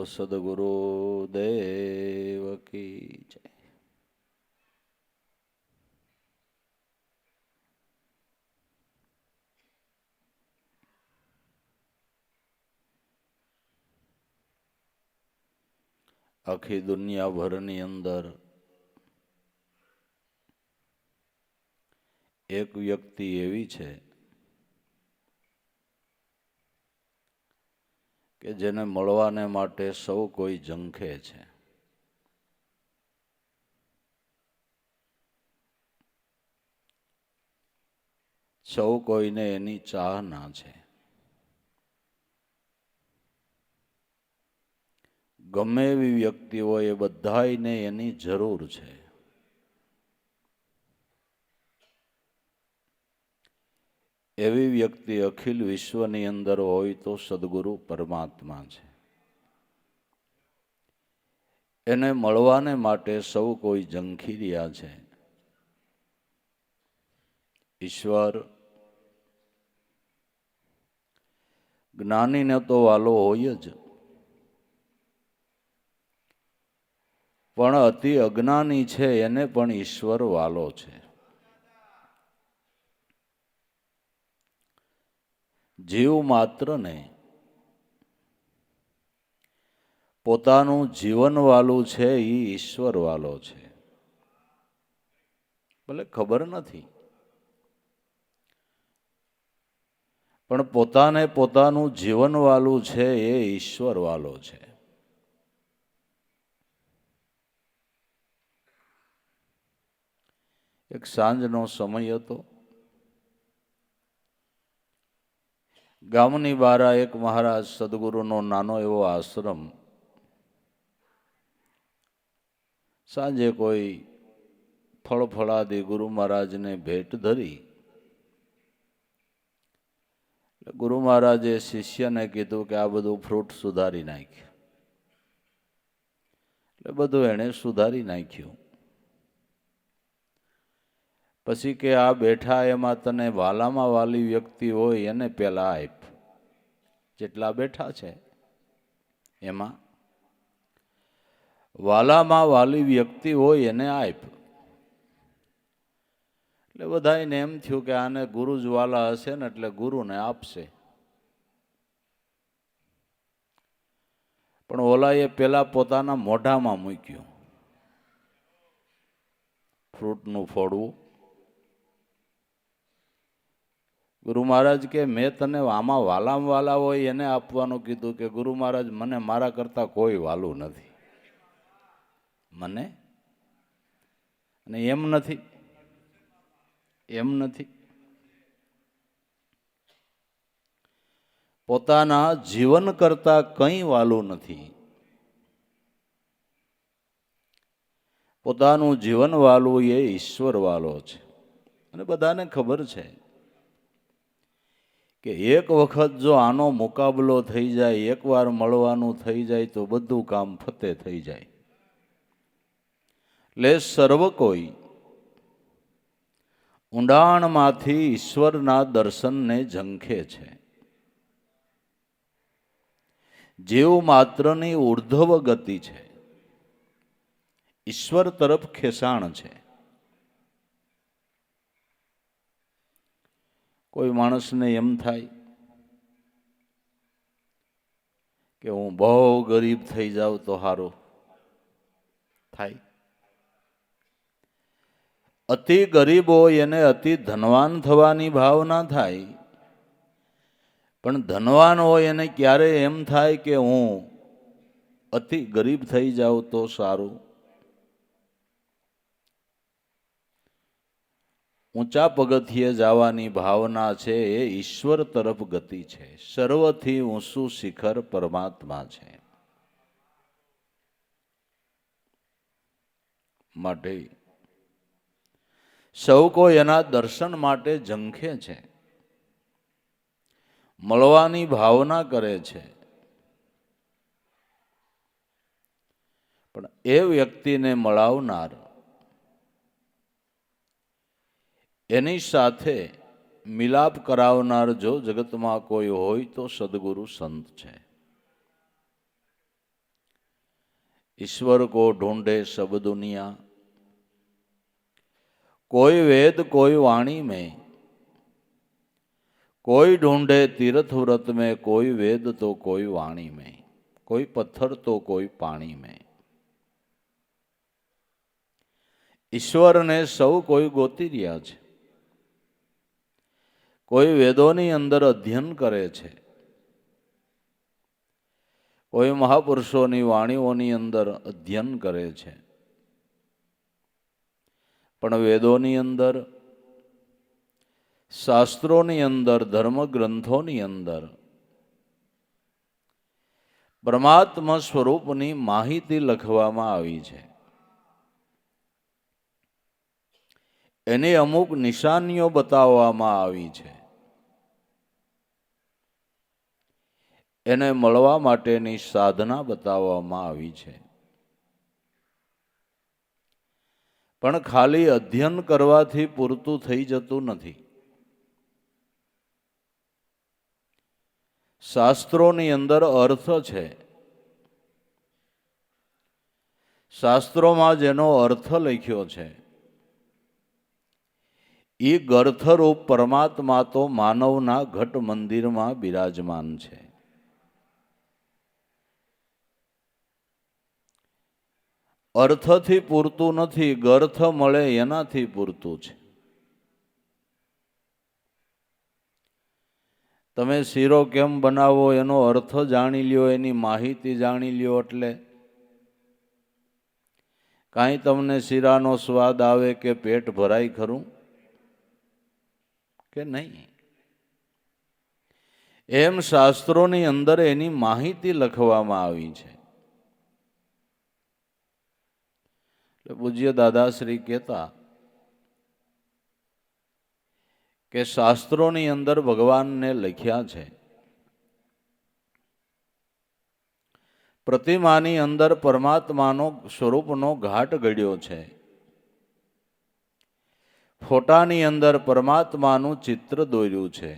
સદગુરુ દેવ કી જય. આખી દુનિયાભરની અંદર એક વ્યક્તિ એવી છે કે જેને મળવાને માટે સૌ કોઈ ઝંખે છે. સૌ કોઈને એની ચાહના છે. ગમે એવી વ્યક્તિ હોય એ બધાયને એની જરૂર છે. એવી વ્યક્તિ અખિલ વિશ્વની અંદર હોય તો સદગુરુ પરમાત્મા છે. એને મળવાને માટે સૌ કોઈ ઝંખી રહ્યા છે. ઈશ્વર જ્ઞાનીને તો વાલો હોય જ, પણ અતિ અજ્ઞાની છે એને પણ ઈશ્વર વાલો છે. જીવ માત્રને પોતાનું જીવન વાલું છે એ ઈશ્વર વાલો છે. ભલે ખબર નથી, પણ પોતાને પોતાનું જીવન વાલું છે એ ઈશ્વર વાલો છે. એક સાંજનો સમય હતો. ગામની બારા એક મહારાજ સદગુરુનો નાનો એવો આશ્રમ. સાંજે કોઈ ફળફળાદી ગુરુ મહારાજને ભેટ ધરી. ગુરુ મહારાજે શિષ્યને કીધું કે આ બધું ફ્રૂટ સુધારી નાખ. એટલે બધું એણે સુધારી નાખ્યું. પછી કે આ બેઠા એમાં તને વાલામાં વાલી વ્યક્તિ હોય એને પેલા આપ. જેટલા બેઠા છે એમાં વાલામાં વાલી વ્યક્તિ હોય એને આપ. એટલે બધાને એમ થયું કે આને ગુરુ જ વાલા હશે ને એટલે ગુરુને આપશે. પણ ઓલાએ પેલા પોતાના મોઢામાં મૂક્યું ફ્રૂટનું ફોડવું. ગુરુ મહારાજ કે મેં તને આમાં વાલામાં વાલા હોય એને આપવાનું કીધું. કે ગુરુ મહારાજ મને મારા કરતા કોઈ વાલું નથી. મને અને એમ નથી, એમ નથી. પોતાના જીવન કરતા કંઈ વાલું નથી. પોતાનું જીવન વાલું એ ઈશ્વર વાલો છે. અને બધાને ખબર છે કે એક વખત જો આનો મુકાબલો થઈ જાય, એકવાર મળવાનું થઈ જાય તો બધું કામ ફતે થઈ જાય. એટલે સર્વ કોઈ ઊંડાણમાંથી ઈશ્વરના દર્શનને ઝંખે છે. જીવ માત્રની ઉર્ધ્વ ગતિ છે. ઈશ્વર તરફ ખેંચાણ છે. કોઈ માણસને એમ થાય કે હું બહુ ગરીબ થઈ જાઉં તો સારું થાય. અતિ ગરીબ હોય એને અતિ ધનવાન થવાની ભાવના થાય. પણ ધનવાન હોય એને ક્યારે એમ થાય કે હું અતિ ગરીબ થઈ જાઉં તો સારું. ઊંચા પગથિયે જવાની ભાવના છે એ ઈશ્વર તરફ ગતિ છે. સર્વથી ઊંચું શિખર પરમાત્મા છે. માટે સૌ કોઈ એના દર્શન માટે ઝંખે છે. મળવાની ભાવના કરે છે. પણ એ વ્યક્તિને મળાવનાર, એની સાથે મિલાપ કરાવનાર જો જગતમાં કોઈ હોય તો સદગુરુ સંત છે. ईश्वर को ढूंढे सब दुनिया, कोई वेद कोई वाणी में, कोई ढूंढे तीर्थ व्रत में, कोई वेद तो कोई वाणी में, कोई पत्थर तो कोई पानी में। ईश्वर ने सौ कोई गोती रह्या छे, कोई वेदोनी अंदर अध्ययन करे छे, कोई महापुरुषोनी वाणीओनी अंदर अध्ययन करे छे, पण वेदोनी अंदर, शास्त्रोनी अंदर, धर्म ग्रंथोनी अंदर परमात्मा स्वरूपनी माहिती लखवामां आवी छे। एनी अमुक निशानीओ बताववामां आवी छे। एने मळवा माटेनी साधना बताववामां आवी छे। पण खाली अध्ययन करवाथी पूरतुं थई जतुं नथी। शास्त्रोनी अंदर अर्थ छे। शास्त्रोमां जेनो अर्थ लख्यो छे ई गर्थरूप परमात्मा तो मानवना घट मंदिरमां बिराजमान छे। अर्थथी पूरतुं नथी, गर्थ मळे एनाथी पूरतुं छे। तमे शीरो केम बनावो एनो अर्थ जाणी ल्यो, एनी माहिती जाणी ल्यो एटले कांई तमने शीरानो स्वाद आवे के पेट भराय खरुं के नहीं? एम शास्त्रोनी अंदर एनी माहिती लखवामां आवी छे। पूज्य दादाश्री कहता के शास्त्रोनी अंदर भगवान ने लख्या छे, प्रतिमानी अंदर परमात्मानो स्वरूपनो घाट घड्यो छे, फोटानी अंदर परमात्मानुं चित्र दोर्युं छे।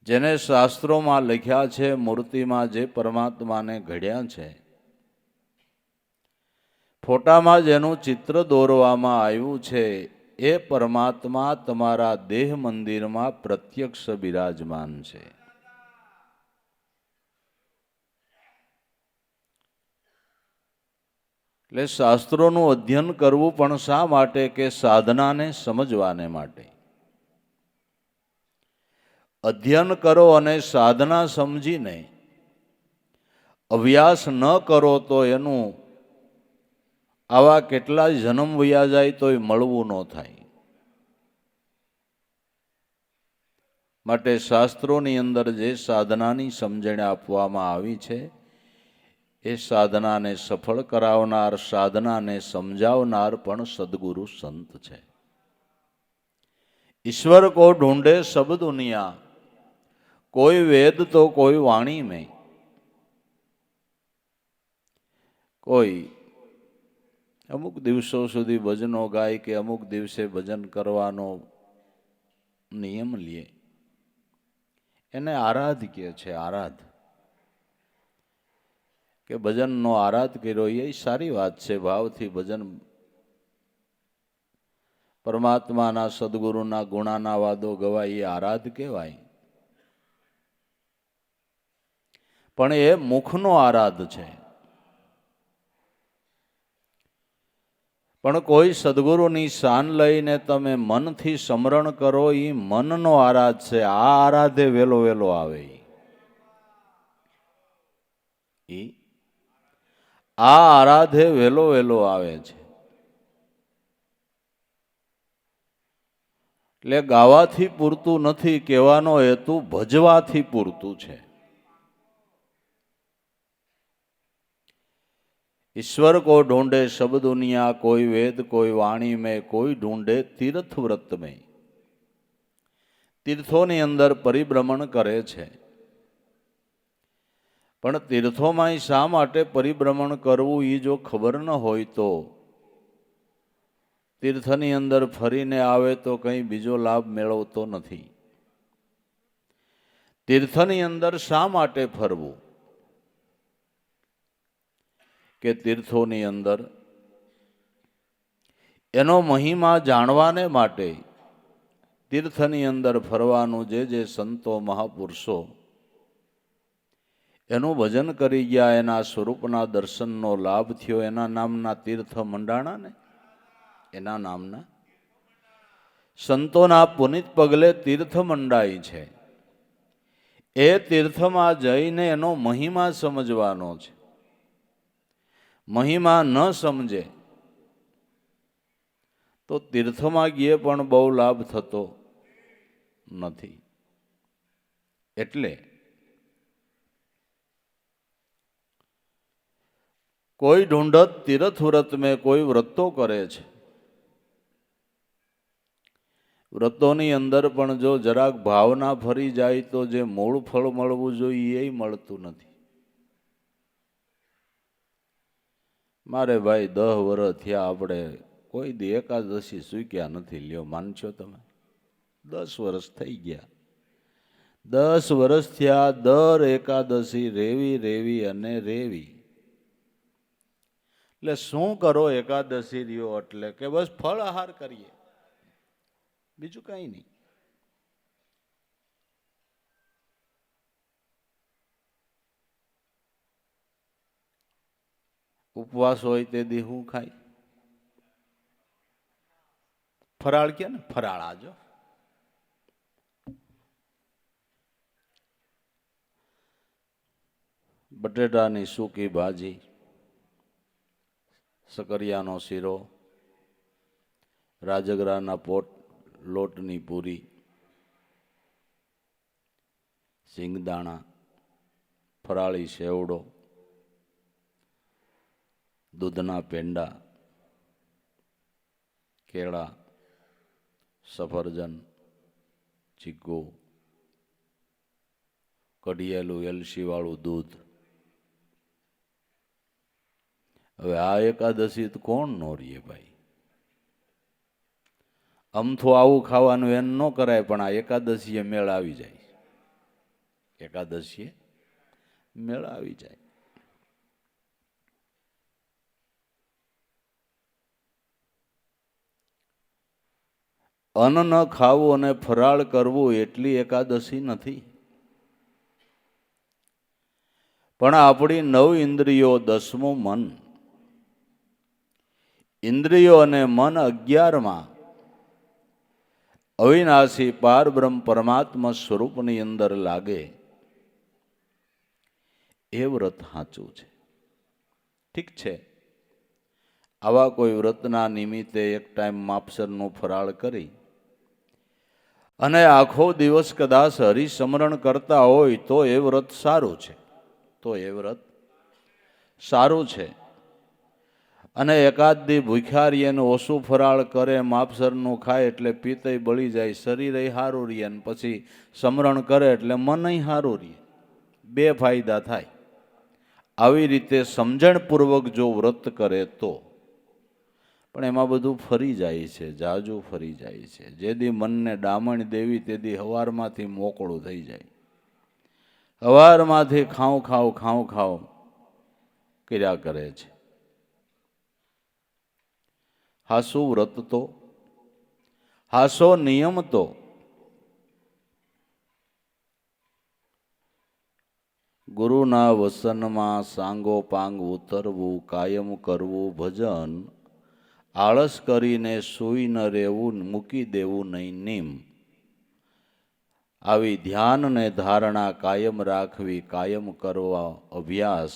जेने शास्त्रोमां लख्या छे, मूर्तिमां जे परमात्माने घड्या छे, फोटामां जेनुं चित्र दोरवामां आव्युं छे ए परमात्मा तमारा देह मंदिरमां प्रत्यक्ष बिराजमान छे। એટલે શાસ્ત્રોનું અધ્યયન કરવું પણ શા માટે કે સાધનાને સમજવાને માટે। અધ્યયન કરો અને સાધના સમજીને અભ્યાસ ન કરો તો એનું આવા કેટલાય જન્મ વયા જાય તોય મળવું ન થાય। માટે શાસ્ત્રોની અંદર જે સાધનાની સમજણ આપવામાં આવી છે એ સાધનાને સફળ કરાવનાર, સાધનાને સમજાવનાર પણ સદગુરુ સંત છે। ईश्वर को ढूंढे सब दुनिया, कोई वेद तो कोई वाणी में, कोई अमुक दिवसों सुधी भजनो गाय के अमुक दिवसे भजन करवानो नियम लिए एने आराध कहे छे। आराध के भजन नो आराध कर्यो ये सारी बात छे। भावथी भजन परमात्माना सद्गुरुना गुणाना वादो गवाय ये आराध कहेवाय। पण ए मुखनो आराध छे। पण कोई सद्गुरुनी शान लईने तमे मनथी स्मरण करो ई मननो आराध छे। आ आराधे वेलो वेलो आवे। ई आ आराधे वेलो वेलो आवे छे। એટલે ગાવાથી પૂરતું નથી, કહેવાનો હેતુ ભજવાથી પૂરતું છે। ईश्वर को ढूंढे सब दुनिया, कोई वेद कोई वाणी में, कोई ढूंढे तीर्थ व्रत में। तीर्थोनी अंदर परिभ्रमण करे छे। पण तीर्थोमां शा माटे परिभ्रमण करवुं ई जो खबर न होय तो तीर्थनी अंदर फरीने आवे तो कई बीजो लाभ मेळवतो नथी। तीर्थनी अंदर शा माटे फरवुं? કે તીર્થોની અંદર એનો મહિમા જાણવાને માટે તીર્થની અંદર ફરવાનું જે સંતો મહાપુરુષો એનું ભજન કરી ગયા, એના સ્વરૂપના દર્શનનો લાભ થયો, એના નામના તીર્થ મંડાણા ને, એના નામના સંતોના પુનિત પગલે તીર્થ મંડાય છે. એ તીર્થમાં જઈને એનો મહિમા સમજવાનો છે. મહિમા ન સમજે તો તીર્થમાં ગયે પણ બહુ લાભ થતો નથી. એટલે કોઈ ઢૂંઢત તીર્થ વ્રત મેં કોઈ વ્રતો કરે છે. વ્રતોની અંદર પણ જો જરાક ભાવના ફરી જાય તો જે મૂળ ફળ મળવું જોઈએ એ મળતું નથી. મારે ભાઈ 10 વર્ષ થયા, આપણે કોઈ દી એકાદશી સૂક્યા નથી. લ્યો, માનશો તમે? 10 વર્ષ થઈ ગયા. 10 વર્ષ થયા, દર એકાદશી રેવી અને રેવી. એટલે શું કરો? એકાદશી રહ્યો એટલે કે બસ ફળ આહાર કરીએ, બીજું કઈ નહીં. ઉપવાસ હોય તે દી શું ખાય? ફરાળ કે ને, ફરાળ. આજો બટેટાની સૂકી ભાજી, સકરિયાનો શીરો, રાજગરાના લોટની પૂરી, સિંગદાણા, ફરાળી સેવડો, દૂધના પેંડા, કેળા, સફરજન, ચીકુ, કઢિયેલું એલચીવાળું દૂધ. હવે આ એકાદશી તો કોણ નો રીએ ભાઈ? અમથું આવું ખાવાનું એમ ન કરાય, પણ આ એકાદશીએ મેળ આવી જાય. એકાદશીએ મેળ આવી જાય. અન્ન ન ખાવું અને ફરાળ કરવું એટલી એકાદશી નથી. પણ આપણી 9 ઇન્દ્રિયો, 10મું મન, ઇન્દ્રિયો અને મન 11માં અવિનાશી પારબ્રહ્મ પરમાત્મા સ્વરૂપની અંદર લાગે એ વ્રત સાચું છે. ઠીક છે, આવા કોઈ વ્રતના નિમિત્તે એક ટાઈમ માપસરનું ફરાળ કરી અને આખો દિવસ કદાચ હરિસ્મરણ કરતા હોય તો એ વ્રત સારું છે. સારું છે. અને એકાદ દી ભૂખ્યા રહીએ ને ઓછું ફરાળ કરે, માપસરનું ખાય એટલે પિત્તય બળી જાય, શરીરે સારું રહે, અને પછી સ્મરણ કરે એટલે મનય સારું રહે. 2 ફાયદા થાય. આવી રીતે સમજણપૂર્વક જો વ્રત કરે તો. પણ એમાં બધું ફરી જાય છે, જાજુ ફરી જાય છે. જે દી મનને ડામણ દેવી તે દી હવારમાંથી મોકળું થઈ જાય. હવારમાંથી ખાઉં કર્યા કરે છે. હાસો વ્રત તો, હાસો નિયમ તો ગુરુના વસનમાં સાંગો પાંગ ઉતરવું, કાયમ કરવું ભજન, આળસ કરીને સૂઈ ન રહેવું, મૂકી દેવું નહીં નીમ. આવી ધ્યાન ને ધારણા કાયમ રાખવી, કાયમ કરવા અભ્યાસ,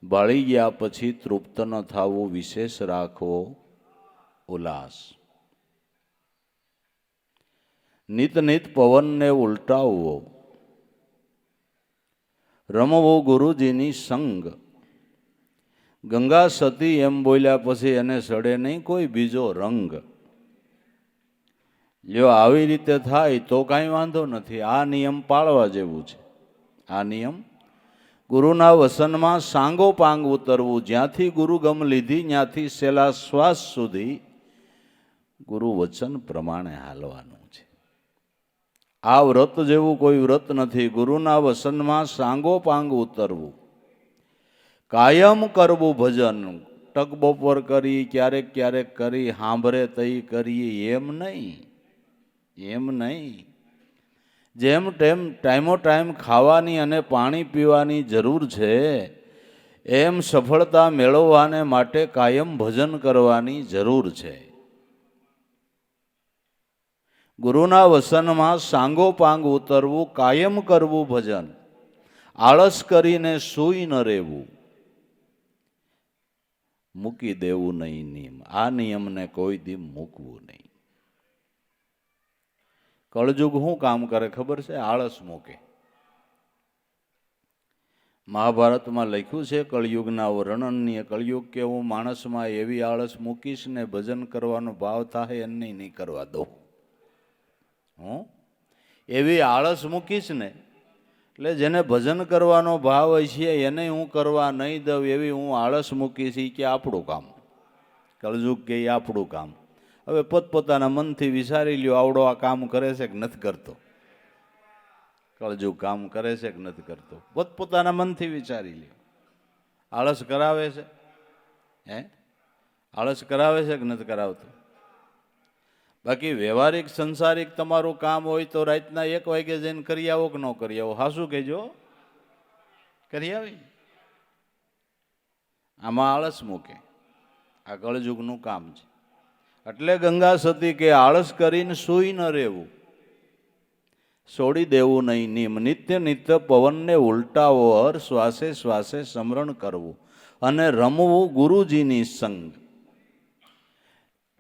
બાળી ગયા પછી તૃપ્ત ન થવું, વિશેષ રાખવો ઉલ્લાસ. નિત પવનને ઉલટાવવો, રમવો ગુરુજીની સંગ. ગંગા સતી એમ બોલ્યા પછી એને સડે નહીં કોઈ બીજો રંગ. જો આવી રીતે થાય તો કાંઈ વાંધો નથી. આ નિયમ પાળવા જેવું છે. આ નિયમ ગુરુના વસનમાં સાંગો પાંગ ઉતરવું, જ્યાંથી ગુરુ ગમ લીધી ત્યાંથી છેલ્લા શ્વાસ સુધી ગુરુ વચન પ્રમાણે હાલવાનું છે. આ વ્રત જેવું કોઈ વ્રત નથી. ગુરુના વસનમાં સાંગો પાંગ ઉતરવું, કાયમ કરવું ભજન. ટક બપોર કરી, ક્યારેક ક્યારેક કરી, સાંભળે તઈ કરીએ, એમ નહીં. જેમ ટાઈમો ટાઈમ ખાવાની અને પાણી પીવાની જરૂર છે, એમ સફળતા મેળવવાને માટે કાયમ ભજન કરવાની જરૂર છે. ગુરુના વસનમાં સાંગોપાંગ ઉતરવું, કાયમ કરવું ભજન. આળસ કરીને સૂઈ ન રહેવું, મૂકી દેવું નહીં નિયમ. આ નિયમને કોઈ દી મૂકવું નહીં. કળજુગ શું કામ કરે ખબર છે? આળસ મૂકે. મહાભારતમાં લખ્યું છે કળયુગના વર્ણનની. કળયુગ કે હું માણસમાં એવી આળસ મૂકીશ ને ભજન કરવાનો ભાવ થાય એને નહીં કરવા દઉં. હું એવી આળસ મૂકીશ ને, એટલે જેને ભજન કરવાનો ભાવ હશે એને હું કરવા નહીં દઉં, એવી હું આળસ મૂકીશ. કે આપણું કામ. કળયુગ કે આપણું કામ. હવે પોતપોતાના મનથી વિચારી લ્યો, આવડો આ કામ કરે છે કે નથી કરતો? કળયુગ કામ કરે છે કે નથી કરતો? પોતપોતાના મનથી વિચારી લ્યો. આળસ કરાવે છે? આળસ કરાવે છે કે નથી કરાવતો? બાકી વ્યવહારિક સંસારિક તમારું કામ હોય તો રાતના 1 વાગે જઈને કરી આવો કે ન કરી આવો? હાસું કહેજો, કરી આવી. આમાં આળસ મૂકે. આ કળયુગનું કામ છે. એટલે ગંગા સતી કે આળસ કરીને સૂઈ ન રહેવું, છોડી દેવું નહીં નિયમ. નિત્ય નિત્ય પવનને ઉલટાવો, હર શ્વાસે શ્વાસે સ્મરણ કરવું અને રમવું ગુરુજીની સંગ.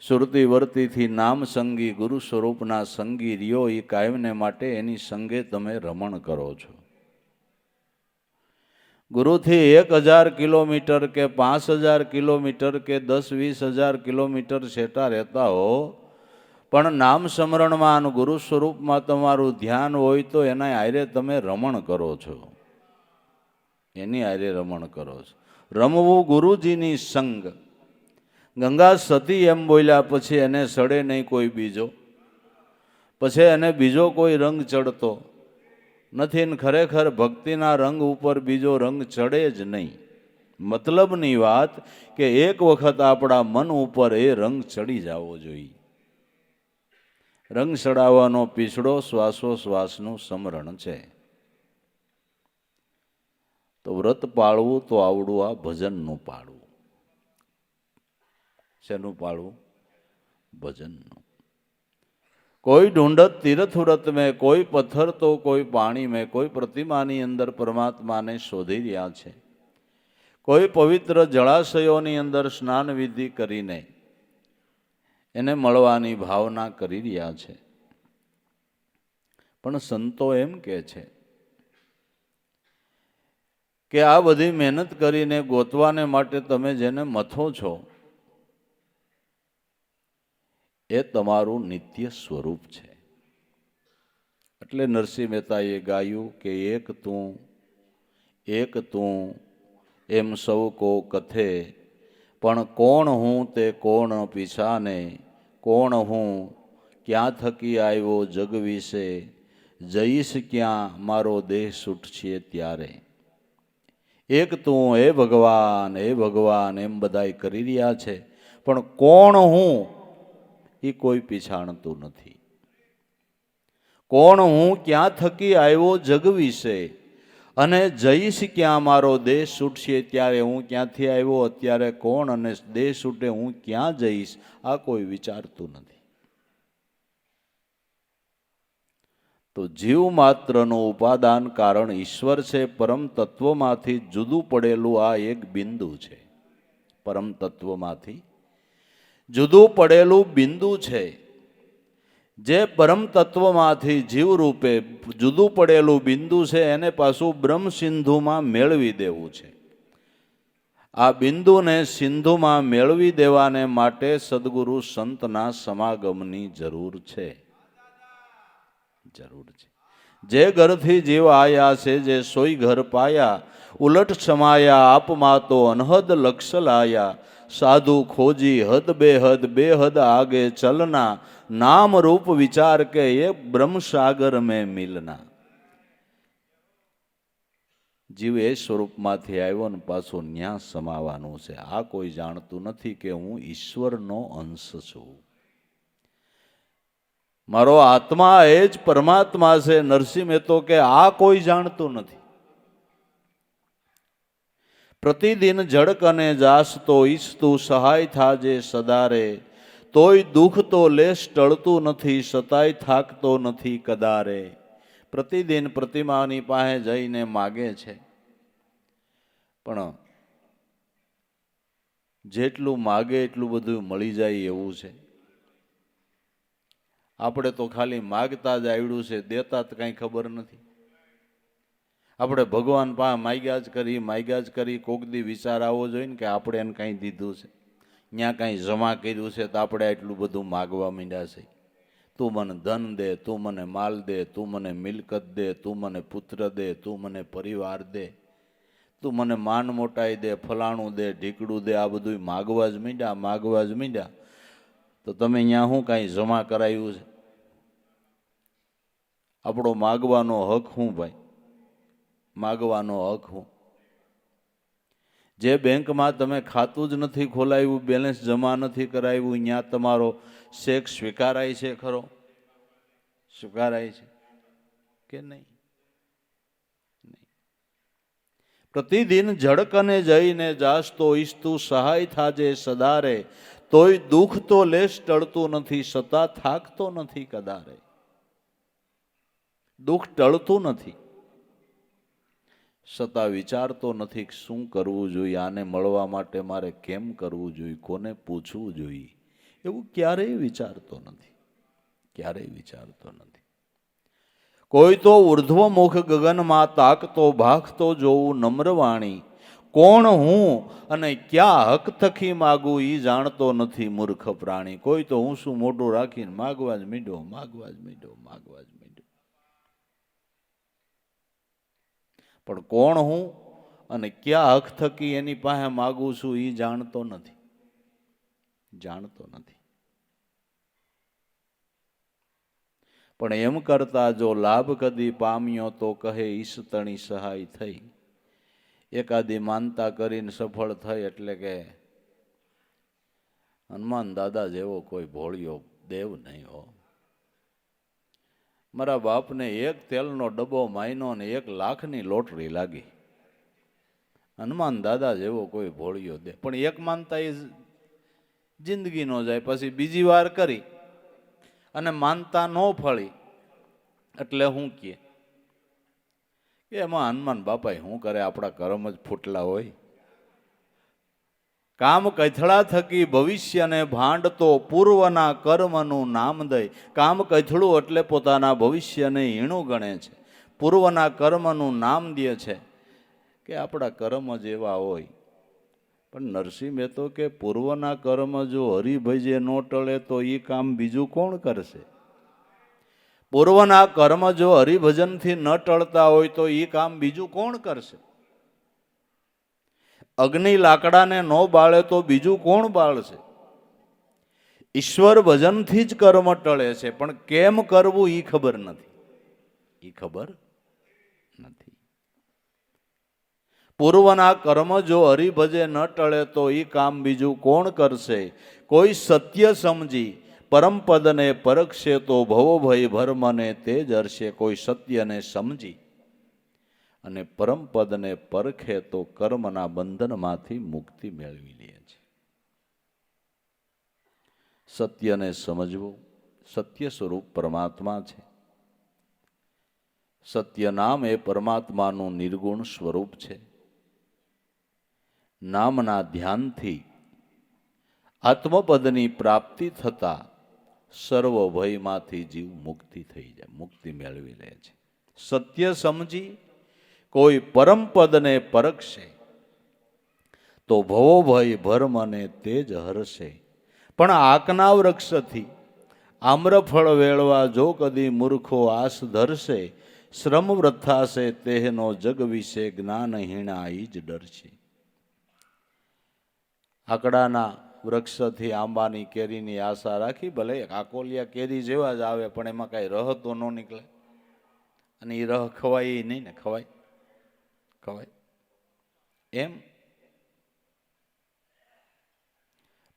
સુરતી વર્તીથી નામ સંગી, ગુરુ સ્વરૂપના સંગી રહ્યો. એ કાયમને માટે એની સંગે તમે રમણ કરો છો. ગુરુથી 1000 કિલોમીટર કે 5000 કિલોમીટર કે 10-20 કિલોમીટર છેટા રહેતા હો, પણ નામ સ્મરણમાં અને ગુરુ સ્વરૂપમાં તમારું ધ્યાન હોય તો એના હારે તમે રમણ કરો છો. એની હારે રમણ કરો છો. રમવું ગુરુજીની સંગ. ગંગા સતી એમ બોલ્યા પછી એને સડે નહીં કોઈ બીજો, પછી એને બીજો કોઈ રંગ ચડતો નથી. ને ખરેખર ભક્તિના રંગ ઉપર બીજો રંગ ચડે જ નહીં. મતલબની વાત કે એક વખત આપણા મન ઉપર એ રંગ ચડી જવો જોઈએ. રંગ ચડાવવાનો પીછડો શ્વાસોશ્વાસનું સ્મરણ છે. તો વ્રત પાળવું તો આવડું આ ભજનનું પાળવું. શેનું પાળવું? ભજનનું. कोई ढूंढत तीर्थ व्रत में, कोई पत्थर तो कोई पानी में, कोई प्रतिमानी अंदर परमात्मा ने शोधी રહ્યા છે. કોઈ પવિત્ર જળાશયોની અંદર સ્નાન વિધિ કરીને એને મળવાની ભાવના કરી રહ્યા છે. પણ સંતો એમ કહે છે કે આ બધી મહેનત કરીને ગોતવાને માટે તમે જેને મથો છો એ તમારું નિત્ય સ્વરૂપ છે. એટલે નરસિંહ મહેતાએ ગાયું કે એક તું એમ સૌ કો કથે, પણ કોણ હું તે કોણ પીછાને, કોણ હું ક્યાં થકી આવ્યો જગ વિશે, જઈશ ક્યાં મારો દેહ છૂટશે ત્યારે. એક તું હે ભગવાન એમ બધાય કરી રહ્યા છે, પણ કોણ હું એ કોઈ પીછાણતું નથી. કોણ હું ક્યાં થકી આવ્યો જગ વિશે, અને જઈશ ક્યાં મારો દેહ છૂટશે ત્યારે. હું ક્યાંથી આવ્યો, અત્યારે કોણ, અને દેહ છૂટે હું ક્યાં જઈશ, આ કોઈ વિચારતું નથી. તો જીવ માત્રનું ઉપાદાન કારણ ઈશ્વર છે. પરમ તત્વમાંથી જુદું પડેલું આ એક બિંદુ છે. પરમ તત્વમાંથી જુદું પડેલું બિંદુ છે. જે પરમ તત્વમાંથી જીવ રૂપે જુદું પડેલું બિંદુ છે એને પાછું બ્રહ્મ સિંધુમાં મેળવી દેવું છે. આ બિંદુને સિંધુમાં મેળવી દેવાને માટે સદગુરુ સંતના સમાગમની જરૂર છે. જે ઘરથી જીવ આયા છે, જે સોઈ ઘર પાયા, ઉલટ સમાયા આપમાં તો અનહદ લક્ષ લાયા. સાધુ ખોજી હદ બેહદ આગે ચલના, નામ રૂપ વિચાર કે ये ब्रह्म सागर में मिलना. જીવ એ સ્વરૂપમાંથી આવ્યો ને પાછો ન્યા સમાવાનું છે. આ કોઈ જાણતું નથી કે હું ઈશ્વરનો અંશ છું. મારો આત્મા એ જ પરમાત્મા છે. નરસિંહ મહેતો કે આ કોઈ જાણતું નથી. પ્રતિદિન ઝડકને જાસ તો ઈચ્છતું સહાય થાજે સદારે, તોય દુઃખ તો લેશ ટળતું નથી, સતાય થાકતો નથી કદારે. પ્રતિદિન પ્રતિમાની પાસે જઈને માગે છે, પણ જેટલું માગે એટલું બધું મળી જાય એવું છે. આપણે તો ખાલી માગતા જ આવડ્યું છે, દેતા જ કાંઈ ખબર નથી. આપણે ભગવાન પાસે માગ્યા જ કરી કોક દી વિચાર આવવો જોઈએ ને કે આપણે એને કાંઈ દીધું છે, ત્યાં કાંઈ જમા કર્યું છે તો આપણે એટલું બધું માગવા માંડ્યા છે. તું મને ધન દે, તું મને માલ દે, તું મને મિલકત દે, તું મને પુત્ર દે, તું મને પરિવાર દે, તું મને માન મોટાઈ દે, ફલાણું દે, ઢીકડું દે. આ બધું માગવા જ માંડ્યા તો તમે અહીંયા શું કાંઈ જમા કરાયું છે? આપણો માગવાનો હક શું ભાઈ? માગવાનો હક હું? જે બેંકમાં તમે ખાતું જ નથી ખોલાવ્યું, બેલેન્સ જમા નથી કરાવ્યું, ત્યાં તમારો શેક સ્વીકારાય છે ખરો? સ્વીકારાય છે કે નહીં? પ્રતિદિન ઝડકને જઈને જાસ તો ઈચ્છતું સહાય થાજે સદારે, તોય દુઃખ તો લેશ ટળતું નથી, સતા થાકતો નથી કદારે. દુઃખ ટળતું નથી, છતાં વિચારતો નથી શું કરવું જોઈએ, આને મળવા માટે મારે કેમ કરવું જોઈએ, કોને પૂછવું જોઈએ, એવું ક્યારેય વિચારતો નથી. ક્યારેય વિચારતો નથી. કોઈ તો ઉર્ધ્વમુખ ગગનમાં તાકતો ભાખતો જોવું નમ્રવાણી, કોણ હું અને ક્યાં હક થકી માગું ઈ જાણતો નથી મૂર્ખ પ્રાણી. કોઈ તો હું શું મોઢું રાખીને માગવા જ મીંડો. પણ કોણ હું અને ક્યાં હક થકી એની પાસે માગું છું એ જાણતો નથી. પણ એમ કરતા જો લાભ કદી પામ્યો તો કહે ઈશ તણી સહાય થઈ. એકાદી માનતા કરીને સફળ થઈ એટલે કે હનુમાન દાદા જેવો કોઈ ભોળિયો દેવ નહીં હો. મારા બાપને એક તેલનો ડબ્બો માયનો ને 1 લાખની લોટરી લાગી. હનુમાન દાદા જેવો કોઈ ભોળિયો દે. પણ એક માનતા એ જિંદગી નો જાય, પછી બીજી વાર કરી અને માનતા ન ફળી એટલે હું કે એમાં હનુમાન બાપા શું કરે? આપણા કર્મ જ ફૂટલા હોય. કામ કથળા થકી ભવિષ્યને ભાંડતો પૂર્વના કર્મનું નામ દઈ. કામ કથળું એટલે પોતાના ભવિષ્યને હીણું ગણે છે, પૂર્વના કર્મનું નામ દે છે કે આપણા કર્મ જેવા હોય. પણ નરસિંહ મહેતો કે પૂર્વના કર્મ જો હરિભજે ન ટળે તો એ કામ બીજું કોણ કરશે? પૂર્વના કર્મ જો હરિભજનથી ન ટળતા હોય તો એ કામ બીજું કોણ કરશે? અગ્નિ લાકડાને ન બાળે તો બીજું કોણ બાળશે? ઈશ્વર ભજનથી જ કર્મ ટળે છે, પણ કેમ કરવું એ ખબર નથી. પૂર્વના કર્મ જો હરિભજે ન ટળે તો એ કામ બીજું કોણ કરશે? કોઈ સત્ય સમજી પરમપદને પરખશે તો ભવો ભય ભરમને તે જ હરશે. કોઈ સત્યને સમજી અને પરમપદને પરખે તો કર્મના બંધનમાંથી મુક્તિ મેળવી લે છે. સત્યને સમજવું. સત્ય સ્વરૂપ પરમાત્મા છે. સત્ય નામ એ પરમાત્માનું નિર્ગુણ સ્વરૂપ છે. નામના ધ્યાનથી આત્મપદની પ્રાપ્તિ થતા સર્વ ભયમાંથી જીવ મુક્તિ થઈ જાય, મુક્તિ મેળવી લે છે. સત્ય સમજી કોઈ પરમપદને પરખશે તો ભવો ભય ભરમ અને તે જ હરશે. પણ આકના વૃક્ષથી આમ્રફળ વેળવા જો કદી મૂર્ખો આસ ધરશે, શ્રમ વૃથાશે તેનો જગ વિશે જ્ઞાનહીણા ઈ જ ડરશે. આકડાના વૃક્ષથી આંબાની કેરીની આશા રાખી, ભલે કાકોલિયા કેરી જેવા જ આવે પણ એમાં કાંઈ રહ તો ન નીકળે, અને એ રહ ખવાય નહીં ને. ખવાય એમ?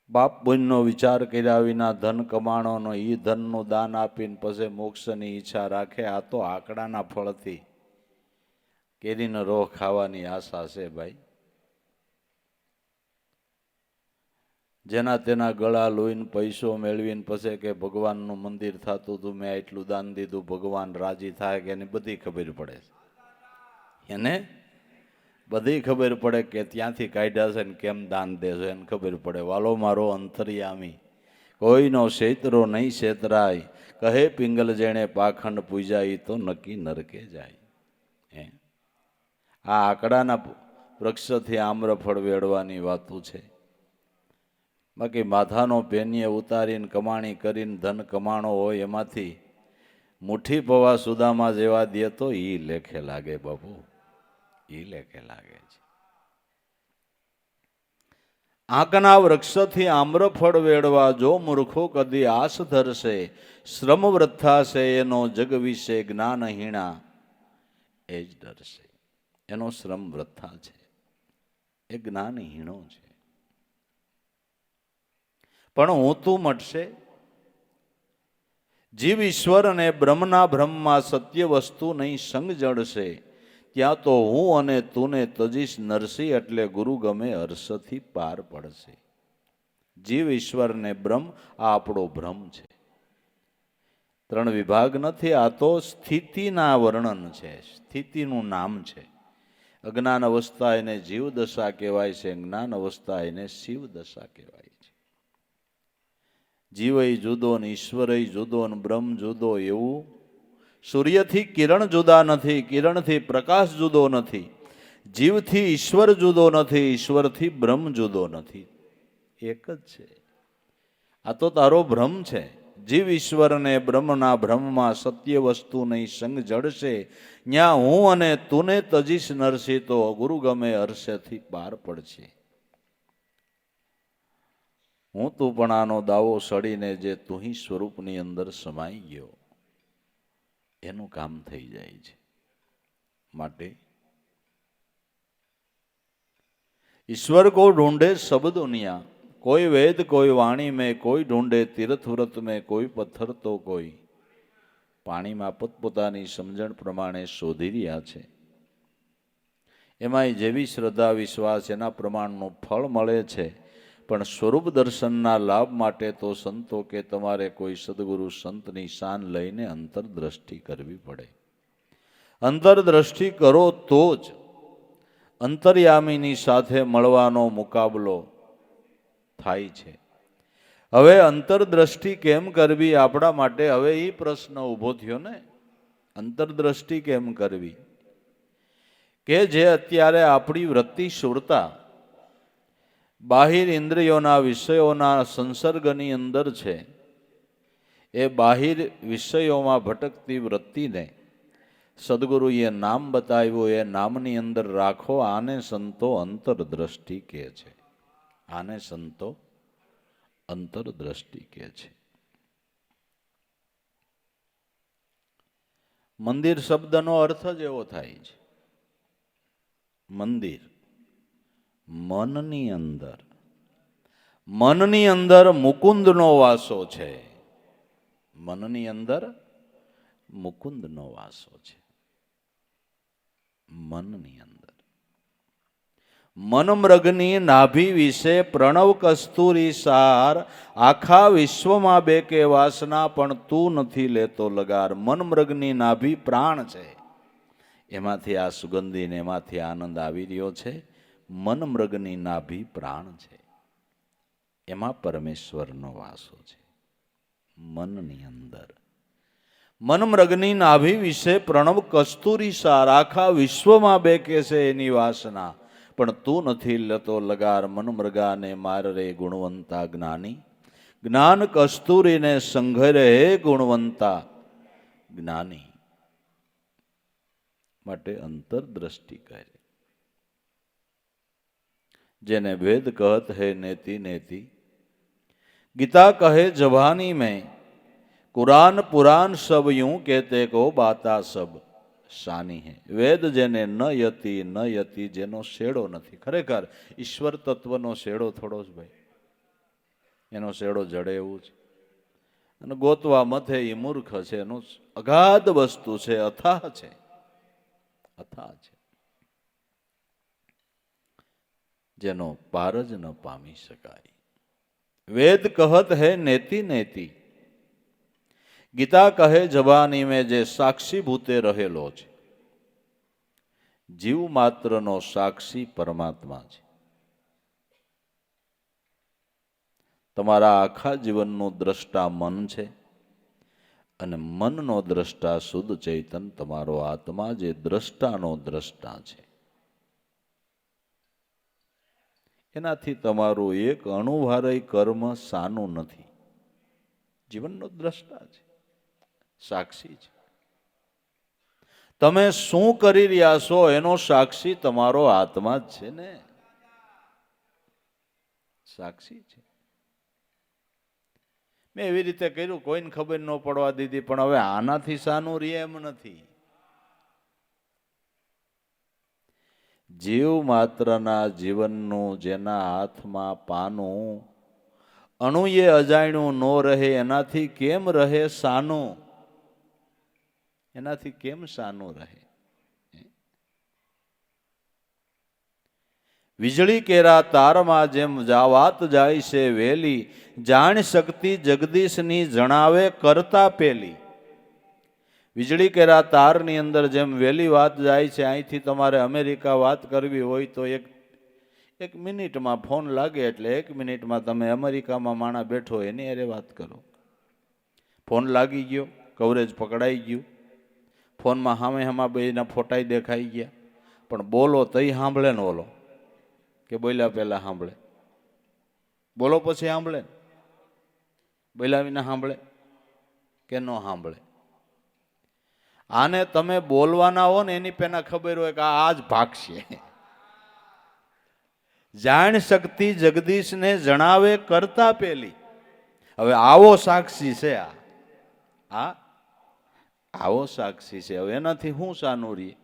બાપ પુણ્યનો વિચાર કર્યા વિના ધન કમાણોનો એ ધનનું દાન આપીને પછી મોક્ષની ઈચ્છા રાખે, આ તો આંકડાના ફળથી કેરીનો રોહ ખાવાની આશા છે ભાઈ. જેના તેના ગળા લોહીને પૈસો મેળવીને પછી કે ભગવાનનું મંદિર થતું હતું, મેં એટલું દાન દીધું, ભગવાન રાજી થાય કે એની બધી ખબર પડે છે એને, બધી ખબર પડે કે ત્યાંથી કાઢ્યા છે ને કેમ દાન દેશો એને ખબર પડે. વાલો મારો અંતર્યામી કોઈનો ક્ષેત્રો નહીં છેતરાય, કહે પિંગલ જેણે પાખંડ પૂજાય તો નક્કી નરકે જાય. આ આંકડાના વૃક્ષથી આમ્રફળ વેડવાની વાતું છે. બાકી માથાનો પેનીએ ઉતારીને કમાણી કરીને ધન કમાણો હોય એમાંથી મુઠ્ઠી પવા સુદામા જેવા દે તો ઈ લેખે લાગે બાપુ, ઈ લેખે લાગે છે. આંકના વૃક્ષથી આમ્રફળ વેડવા જો મૂર્ખો કદી આસ ધરશે, શ્રમ વૃથા છે એનો જગ વિશે જ્ઞાનહીણા એ જ ડરશે. એનો શ્રમ વૃથા છે, એ જ્ઞાનહીણો છે. પણ હું તું મટશે. જીવ ઈશ્વર અને બ્રહ્મના બ્રહ્મમાં સત્ય વસ્તુ નહીં સંગ જડશે, ત્યાં તો હું અને તુને તજીશ નરસી, એટલે ગુરુ ગમે હર્ષથી પાર પડશે. જીવ ઈશ્વર ને બ્રહ્મ આ આપણો ભ્રમ છે. ત્રણ વિભાગ નથી, આ તો સ્થિતિના વર્ણન છે, સ્થિતિનું નામ છે. અજ્ઞાન અવસ્થા એને જીવ દશા કહેવાય છે, જ્ઞાન અવસ્થા એને શિવ દશા કહેવાય છે. જીવય જુદો ને ઈશ્વરય જુદો ને બ્રહ્મ જુદો, એવું સૂર્યથી કિરણ જુદા નથી, કિરણથી પ્રકાશ જુદો નથી. જીવથી ઈશ્વર જુદો નથી, ઈશ્વરથી બ્રહ્મ જુદો નથી, એક જ છે. આ તો તારો ભ્રમ છે. જીવ ઈશ્વર અને બ્રહ્મના ભ્રમમાં સત્ય વસ્તુ નહીં સંગ જડશે, ન્યા હું અને તુને તજીશ નરસી, તો ગુરુ ગમે હર્ષેથી પાર પડશે. હું તું પણ આનો દાવો સડીને જે તુહી સ્વરૂપની અંદર સમાઈ ગયો, એનું કામ થઈ જાય છે. માટે ઈશ્વર કો ઢૂંઢે સબ દુનિયા, કોઈ વેદ કોઈ વાણી में, કોઈ ઢૂંઢે તીર્થ વ્રત में, કોઈ પથ્થર તો કોઈ પાણીમાં પોતપોતાની સમજણ પ્રમાણે શોધી રહ્યા છે. એમાંય જેવી શ્રદ્ધા વિશ્વાસ એના પ્રમાણનું ફળ મળે છે. પણ સ્વરૂપ દર્શનના લાભ માટે તો સંતો કે તમારે કોઈ સદગુરુ સંતની શાન લઈને અંતરદ્રષ્ટિ કરવી પડે. અંતરદ્રષ્ટિ કરો તો જ અંતર્યામીની સાથે મળવાનો મુકાબલો થાય છે. હવે અંતરદ્રષ્ટિ કેમ કરવી આપણા માટે, હવે એ પ્રશ્ન ઊભો થયો ને, અંતરદ્રષ્ટિ કેમ કરવી? કે જે અત્યારે આપણી વૃત્તિ સુરતા બાહિર ઇન્દ્રિયોના વિષયોના સંસર્ગની અંદર છે, એ બાહિર વિષયોમાં ભટકતી વૃત્તિને સદગુરુએ નામ બતાવ્યું, એ નામની અંદર રાખો. આને સંતો અંતરદ્રષ્ટિ કહે છે, આને સંતો અંતરદ્રષ્ટિ કહે છે. મંદિર શબ્દનો અર્થ જ એવો થાય છે. મંદિર મનની અંદર, મનની અંદર મુકુંદનો વાસો છે. મનની અંદર મુકુંદનો વાસો છે. મનની અંદર મનમૃગની નાભી વિશે પ્રણવ કસ્તુરી સાર, આખા વિશ્વમાં બે કે વાસના પણ તું નથી લેતો લગાર. મનમૃગની નાભી પ્રાણ છે, એમાંથી આ સુગંધીને એમાંથી આનંદ આવી રહ્યો છે. મનમૃગની નાભી પ્રાણ છે, એમાં પરમેશ્વરનો વાસો છે. મનની અંદર મનમૃગની નાભી વિશે પ્રણવ કસ્તુરી સાર, આખા વિશ્વમાં બે કે છે એની વાસના, પણ તું નથી લેતો લગાર. મનમૃગાને માર રે ગુણવંતા જ્ઞાની, જ્ઞાન કસ્તુરીને સંઘરે હે ગુણવંતા જ્ઞાની. માટે અંતરદ્રષ્ટિ કરે. જેને વેદ કહત હે નેતિ નેતિ, गीता कहे जवानी में, कुरान पुराण सब यूं कहते को बाता सब. શાની હે. વેદ જેને ન યતી ન યતી, જેનો શેડો નથી. ખરેખર ઈશ્વર તત્વનો શેડો થોડો જ ભાઈ, એનો શેડો જડે એવું છે. અને ગોતવા મથે એ મૂર્ખ છે, એનું અગાધ વસ્તુ છે, અથાહ છે, અથાહ છે, જેનો પાર જ ન પામી શકાય. વેદ કહત હે નેતિ નેતિ, ગીતા કહે જવાની મેં જે સાક્ષી ભૂતે રહેલો છે. જીવ માત્રનો સાક્ષી પરમાત્મા છે. તમારા આખા જીવનનું દ્રષ્ટા મન છે, અને મનનો દ્રષ્ટા શુદ્ધ ચૈતન તમારો આત્મા, જે દ્રષ્ટાનો દ્રષ્ટા છે. એનાથી તમારું એક અણુભારય કર્મ સાનું નથી. જીવનનો દ્રષ્ટા છે, સાક્ષી છે. તમે શું કરી રહ્યા છો એનો સાક્ષી તમારો આત્મા જ છે ને, સાક્ષી છે. મેં એવી રીતે કર્યું, કોઈને ખબર ન પડવા દીધી, પણ હવે આનાથી સાનું રે એમ નથી. જીવ માત્રના જીવનનું જેના હાથમાં પાનું, અણુએ અજાણ્યું નો રહે, એનાથી કેમ રહે સાનું? એનાથી કેમ સાનું રહે? વીજળી કેરા તારમાં જેમ વાત જાય છે વેલી, જાણ શક્તિ જગદીશની જણાવે કરતા પેલી. વીજળી કેરા તારની અંદર જેમ વેલી વાત જાય છે, અહીંથી તમારે અમેરિકા વાત કરવી હોય તો એક મિનિટમાં ફોન લાગે, એટલે 1 મિનિટમાં તમે અમેરિકામાં માણા બેઠો એની હારે વાત કરો. ફોન લાગી ગયો, કવરેજ પકડાઈ ગયું, ફોનમાં સામે સામા બેયના ફોટાઈ દેખાઈ ગયા, પણ બોલો તઈ સાંભળે ને ઓલો, કે બોલ્યા પહેલા સાંભળે? બોલો પછી સાંભળે? બોલ્યા વિના સાંભળે કે ન સાંભળે? આને તમે બોલવાના હો ને એની પહેલા ખબર હોય કે આ જ ભાગશે. જાણ શક્તિ જગદીશને જણાવે કરતા પેલી. હવે આવો સાક્ષી છે, આ આવો સાક્ષી છે. હવે એનાથી હું સાનું રહીએ?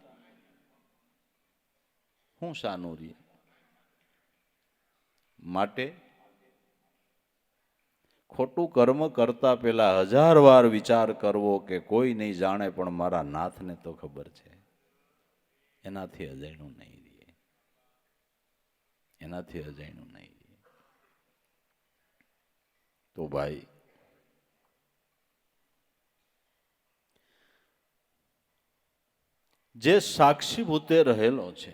હું સાનું રહીએ? માટે ખોટું કર્મ કરતા પહેલા 1000 વાર વિચાર કરવો કે કોઈ નહીં જાણે, પણ મારા નાથને તો ખબર છે. એનાથી અજાણ્યું નહીં રહીએ, એનાથી અજાણ્યું નહીં રહીએ. તો ભાઈ, જે સાક્ષીભૂતે રહેલો છે,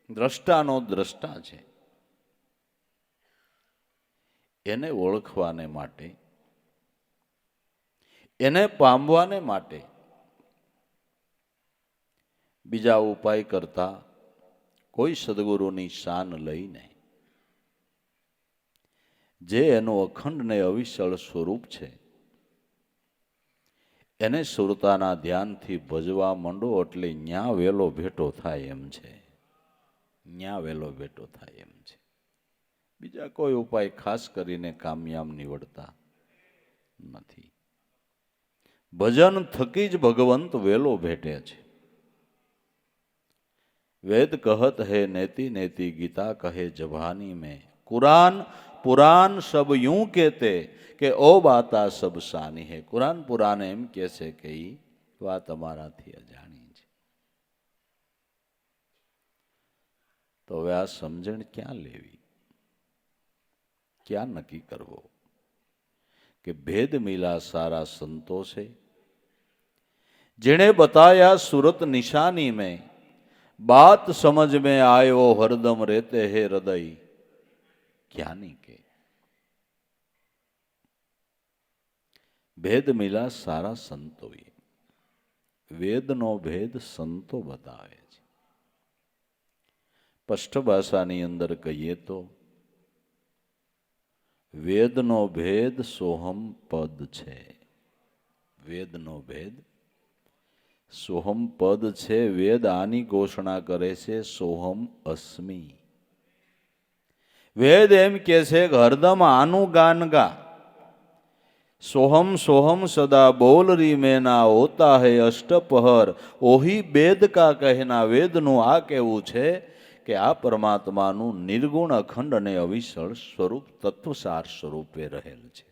દ્રષ્ટાનો દ્રષ્ટા છે, એને ઓળખવાને માટે, એને પામવાને માટે બીજા ઉપાય કરતા કોઈ સદગુરુની શાન લઈને, જે એનું અખંડ ને અવિચળ સ્વરૂપ છે, એને સુરતાના ધ્યાનથી ભજવા માંડો, એટલે ન્યા વેલો ભેટો થાય એમ છે. ન્યા વેલો ભેટો થાય એમ છે. બીજા કોઈ ઉપાય ખાસ કરીને કામયાબ નીવડતા નથી. ભજન થકી જ ભગવંત વેલો ભેટે છે. વેદ કહત હે નેતિ નેતિ, ગીતા કહે જભાની મેં, कुरान पुराण सब यूं कहते કે ઓ બાતા સબ સાની હે. કુરાન પુરાણ એમ કહે છે કે એ વાત અમારાથી અજાણી છે. તો હવે આ સમજણ ક્યાં લેવી, ક્યાં નક્કી કરવો કે ભેદ મિલા સારા સંતો से, जिन्हें बताया सूरत निशानी में, बात समझ में आए वो हरदम रहते हैं हृदय ज्ञानी के. ભેદ મિલા સારા સંતોએ, વેદનો ભેદ સંતો બતાવે છે. સ્પષ્ટ ભાષાની અંદર કહીએ તો વેદનો ભેદ સોહમ પદ છે. વેદનો ભેદ સોહમ પદ છે. વેદ આની ઘોષણા કરે છે, સોહમ અસ્મી. વેદ એમ કે છે કે હરદમ આનું ગાન ગા. सोहम सोहम सदा बोल री मैना होता है अष्टपहर ओही वेद का कहना वेदનું આ કહેવું છે કે આ પરમાત્માનું નિર્ગુણ અખંડ અને અવિચળ સ્વરૂપ તત્વસાર સ્વરૂપે રહેલ છે.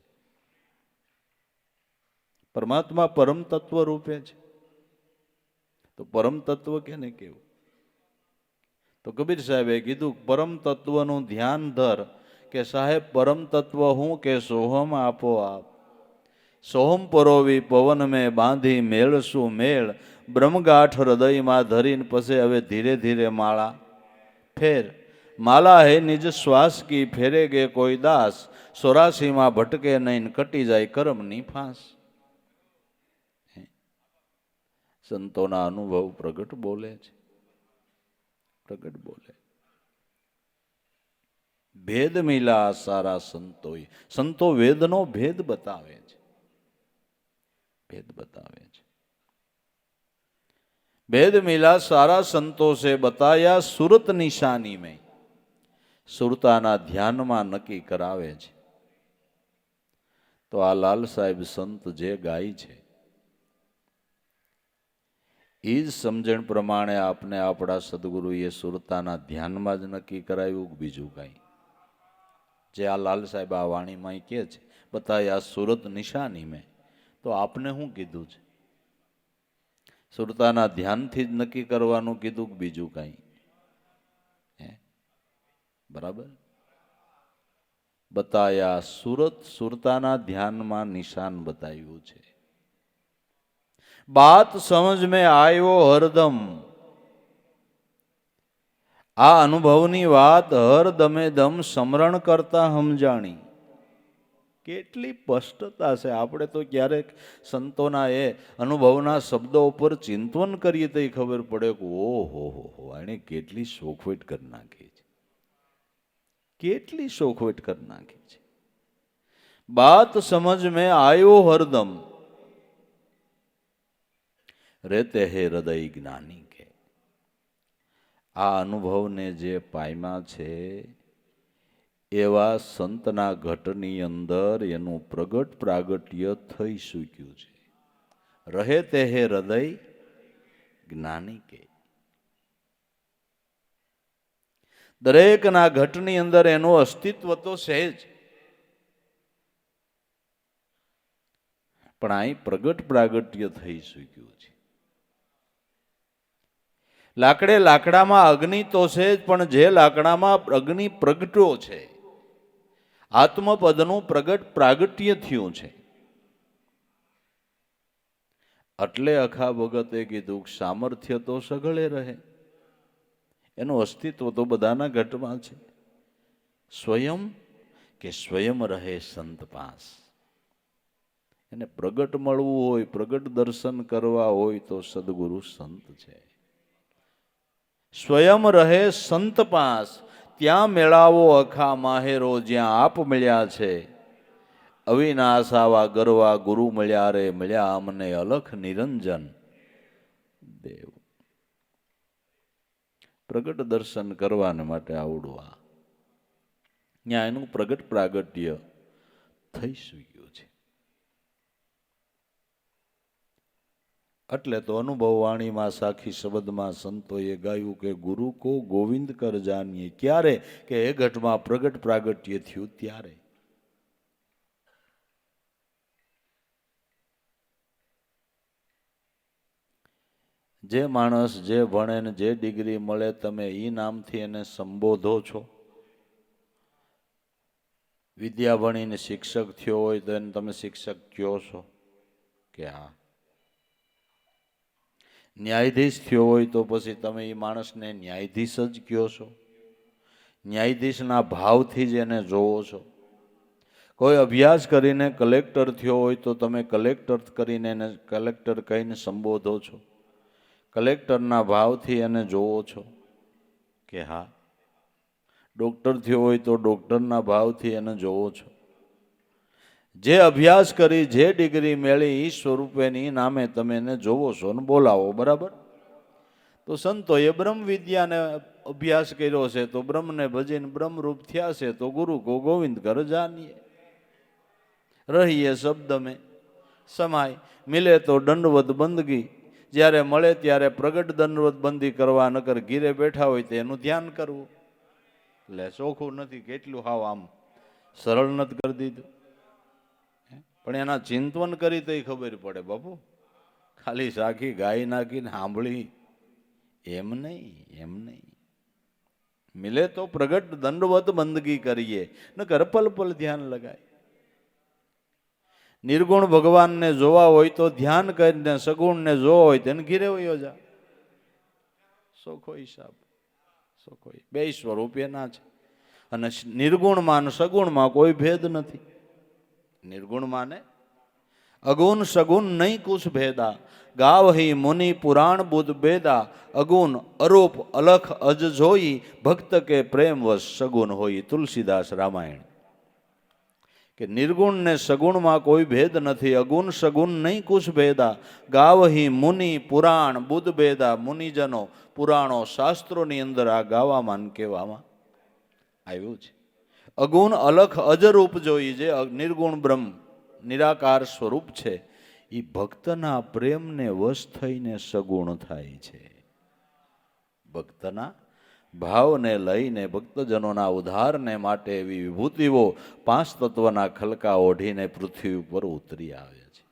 પરમાત્મા પરમ તત્વ રૂપે છે. તો પરમ તત્વ કેને કેવું? તો કબીર સાહેબે કીધું પરમ તત્વનું ધ્યાન ધર કે સાહેબ પરમ તત્વ હું કે સોહમ આપો આપ. સોહમ પરોવી પવન મેં બાંધી મેળશું મેળ બ્રહ્મગાંઠ હૃદયમાં ધરીને પછી હવે ધીરે ધીરે માળા ફેર. માલા હે નિજ શ્વાસ કી ફેરે ગે કોઈ દાસ 84 ભટકે નહીં કટી જાય કર્મની ફાંસ. સંતોના અનુભવ પ્રગટ બોલે છે. પ્રગટ બોલે. ભેદ મિલા સારા સંતોએ. સંતો વેદનો ભેદ બતાવે છે. भेद बतावे छे. भेद मिला सारा संतो से बताया सुरत निशानी में. सुरताना ध्यान में नक्की करावे छे. तो आ लाल साहेब संत जे गाय छे ईज समझण प्रमाणे आपने आपड़ा सदगुरुए सुरताना ध्यान में ज नक्की कराव्युं बीजું काई. जे आ लाल साहेब आ वाणी में कहे छे बताया सुरत निशानी में. तो आपने શું કીધું છે? સુરતાના ધ્યાનથી જ નક્કી કરવાનું કીધું કે બીજું કાંઈ? બરાબર. બતાયા સુરત, સુરતાના ધ્યાનમાં નિશાન બતાવ્યું છે. બાત સમજ મેં આવ્યો હરદમ. આ અનુભવની વાત હર દમે દમ સ્મરણ કરતા સમજાણી. કેટલી સ્પષ્ટતા છે. આપણે તો ક્યારેક સંતોના એ અનુભવના શબ્દો ઉપર ચિંતન કરીએ તો ખબર પડે કે ઓહો હો એને કેટલી શોખવેટ કરી નાખી છે. કેટલી શોખવેટ કરી નાખી છે. બાત સમજ મેં આયો હરદમ રેતે હે હૃદય જ્ઞાની કે. આ અનુભવને જે પામ્યા છે એવા સંતના ઘટની અંદર એનું પ્રગટ પ્રાગટ્ય થઈ ચૂક્યું છે. રહે તે હે હૃદય જ્ઞાની કે. દરેકના ઘટની અંદર એનું અસ્તિત્વ તો છે જ, પણ અહીં પ્રગટ પ્રાગટ્ય થઈ ચૂક્યું છે. લાકડે લાકડામાં અગ્નિ તો છે જ, પણ જે લાકડામાં અગ્નિ પ્રગટ્યો છે આત્મપદનું પ્રગટ પ્રાગટ્ય થયું છે. એટલે અખા ભગતે કીધું સામર્થ્ય તો સઘળે રહે. એનું અસ્તિત્વ તો બધાના ઘટમાં છે. સ્વયં કે સ્વયં રહે સંત પાસ. એને પ્રગટ મળવું હોય, પ્રગટ દર્શન કરવા હોય તો સદગુરુ સંત છે. સ્વયં રહે સંત પાસ. ત્યાં મેળાવો અખા માહેરો જ્યાં આપ મળ્યા છે. અવિનાશ આવા ગરવા ગુરુ મળ્યા રે મળ્યા અમને અલખ નિરંજન દેવ. પ્રગટ દર્શન કરવાને માટે આવડવા ત્યાં એનું પ્રગટ પ્રાગટ્ય થઈ શક્યું છે. એટલે તો અનુભવ વાણીમાં સાખી શબ્દમાં સંતોએ ગાયું કે ગુરુ કો ગોવિંદ કર જાનીએ. ક્યારે? કે એ ઘટમાં પ્રગટ પ્રાગટ્ય થયું ત્યારે. જે માણસ જે ભણે ને જે ડિગ્રી મળે તમે એ નામથી એને સંબોધો છો. વિદ્યા ભણીને શિક્ષક થયો હોય તો એને તમે શિક્ષક કહો છો કે હા. ન્યાયાધીશ થયો હોય તો પછી તમે એ માણસને ન્યાયાધીશ જ કહો છો. ન્યાયાધીશના ભાવથી જ એને જોવો છો. કોઈ અભ્યાસ કરીને કલેક્ટર થયો હોય તો તમે કલેક્ટર કરીને એને કલેક્ટર કહીને સંબોધો છો. કલેક્ટરના ભાવથી એને જોવો છો કે હા. ડૉક્ટર થયો હોય તો ડૉક્ટરના ભાવથી એને જોવો છો. જે અભ્યાસ કરી જે ડિગ્રી મેળવી એ સ્વરૂપેની નામે તમે એને જોવો છો અને બોલાવો. બરાબર. તો સંતોએ બ્રહ્મ વિદ્યાને અભ્યાસ કર્યો છે તો બ્રહ્મને ભજીને બ્રહ્મરૂપ થયા છે તો ગુરુ કો ગોવિંદ કર જાનીએ. રહીએ શબ્દ મેં સમાય, મિલે તો દંડવત બંદગી, જ્યારે મળે ત્યારે પ્રગટ દંડવત બંદી કરવા, નકર ઘીરે બેઠા હોય તો એનું ધ્યાન કરવું. એટલે ચોખ્ખું નથી, કેટલું હાવ આમ સરળ નથી કરી દીધું. પણ એના ચિંતન કરી તો ખબર પડે બાપુ, ખાલી સાખી ગાય નાખીને સાંભળી એમ નહીં. મિલે તો પ્રગટ દંડવત બંદગી કરીએ, નકર પલ પલ ધ્યાન લગાય. નિર્ગુણ ભગવાનને જોવા હોય તો ધ્યાન કરીને, સગુણને જોવા હોય તેને ઘીરે વયો જા. સોખો હિસાબ, સોખો. બે સ્વરૂપ એના છે. અને નિર્ગુણમાં સગુણમાં કોઈ ભેદ નથી. નિર્ગુણમાં ને અગુણ સગુણ નહીં કુશ ભેદા, ગાવહી મુનિ પુરાણ બુદ્ધ બેદા, અગુણ અરૂપ અલખ અજ જોઈ, ભક્ત કે પ્રેમ વશ સગુણ હોય. તુલસીદાસ રામાયણ. કે નિર્ગુણ ને સગુણમાં કોઈ ભેદ નથી. અગુણ સગુણ નહીં કુશ ભેદા, ગાવહી મુનિ પુરાણ બુદ્ધ બેદા. મુનિજનો પુરાણો શાસ્ત્રોની અંદર આ ગાવામાં કહેવામાં આવ્યું છે. અગુણ અલખ અજરૂપ જોઈ, જે નિર્ગુણ બ્રહ્મ નિરાકાર સ્વરૂપ છે, એ ભક્તના પ્રેમને વશ થઈને સગુણ થાય છે. ભક્તના ભાવને લઈને, ભક્તજનોના ઉદ્ધારને માટે એવી વિભૂતિઓ પાંચ તત્વના ખલકા ઓઢીને પૃથ્વી ઉપર ઉતરી આવે છે.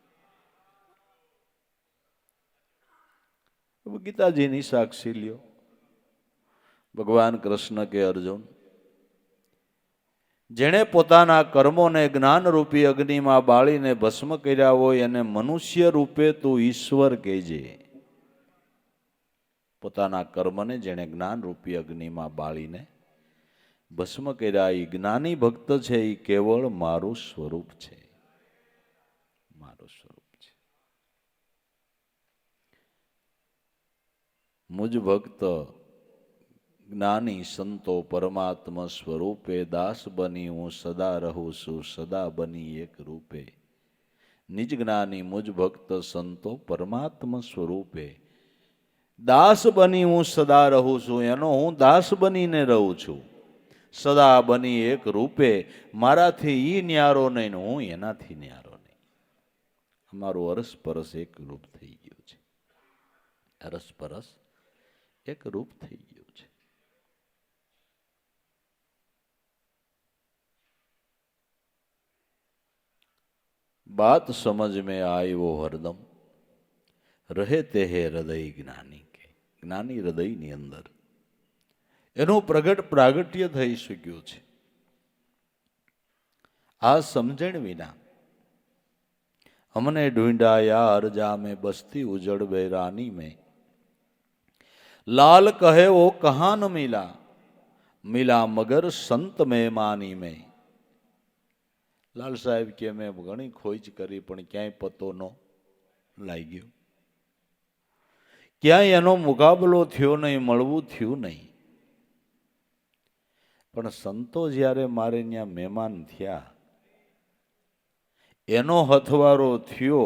ગીતાજીની સાક્ષી લ્યો. ભગવાન કૃષ્ણ કે અર્જુન, જેણે પોતાના કર્મોને જ્ઞાનરૂપી અગ્નિમાં બાળીને ભસ્મ કર્યા હોય એને મનુષ્ય રૂપે તું ઈશ્વર કહેજે. પોતાના કર્મને જેણે જ્ઞાનરૂપી અગ્નિમાં બાળીને ભસ્મ કર્યા, એ જ્ઞાની ભક્ત છે, એ કેવળ મારું સ્વરૂપ છે. મારું સ્વરૂપ છે. મુજ ભક્ત જ્ઞાની સંતો પરમાત્મા સ્વરૂપે, દાસ બની હું સદા રહું છું, સદા બની એક રૂપે. નિજ જ્ઞાની મુજ ભક્ત સંતો પરમાત્મા સ્વરૂપે, દાસ બની હું સદા રહું છું. એનો હું દાસ બનીને રહું છું, સદા બની એક રૂપે. મારાથી ઈ ન્યારો નહીં, હું એનાથી ન્યારો નહીં. અમારું અરસપરસ એક રૂપ થઈ ગયું છે. અરસપરસ એક રૂપ થઈ ગયું છે. बात समझ में आए वो हरदम, રહે તે હે હૃદય જ્ઞાની. કે જ્ઞાની હૃદયની અંદર એનું પ્રાગટ્ય થઈ શક્યું છે. આ સમજણ વિના हमने ढूंढा यार जा में बस्ती उजड़ बैरानी में, लाल कहे वो कहाँ न मिला, मिला मगर संत मेहमानी में. લાલ સાહેબ કે મેં ઘણી ખોજ કરી પણ ક્યાંય પતો ન લાગ્યો, ક્યાંય એનો મુકાબલો થયો નહીં, મળવું થયું નહીં. પણ સંતો જ્યારે મારે ત્યાં મહેમાન થયા, એનો હથવારો થયો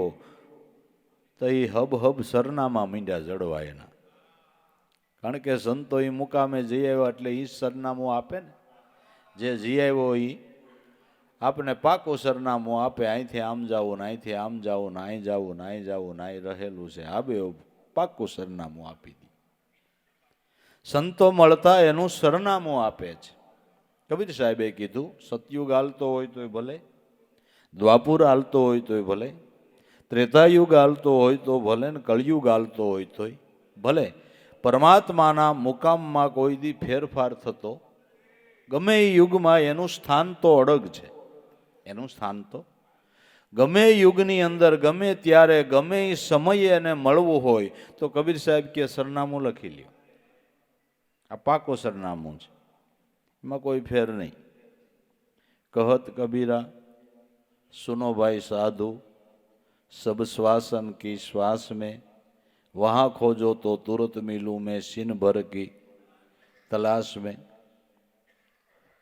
તો એ હબ હબ સરનામા મીંડ્યા જડવા એના. કારણ કે સંતો એ મુકામે જઈ આવ્યા એટલે એ સરનામું આપે ને. જે જઈ આવ્યો એ આપને પાકું સરનામું આપે, અહીંથી આમ જાવું ને અહીંથી આમ જાવું ને અહીં જાવું ને અહીં જાવું ને અહીં રહેલું છે, આ બે પાકું સરનામું આપી દે. સંતો મળતા એનું સરનામું આપે છે. કબીર સાહેબે કીધું, સતયુગ હાલતો હોય તોય ભલે, દ્વાપુર હાલતો હોય તોય ભલે, ત્રેતાયુગ હાલતો હોય તો ભલે ને કળિયુગ હાલતો હોય તોય ભલે, પરમાત્માના મુકામમાં કોઈ દી ફેરફાર થતો ગમે એ યુગમાં એનું સ્થાન તો અડગ છે. એનું સ્થાન તો ગમે યુગની અંદર ગમે ત્યારે ગમે એ સમયે એને મળવું હોય તો કબીર સાહેબ કે સરનામું લખી લ્યો. આ પાકું સરનામું છે, એમાં કોઈ ફેર નહીં. કહત કબીરા સુનો ભાઈ સાધુ, સબ શ્વાसन की श्वास में, वहाँ खोजो तो तुरंत मिलूं मैं सीन भर की तलाश में.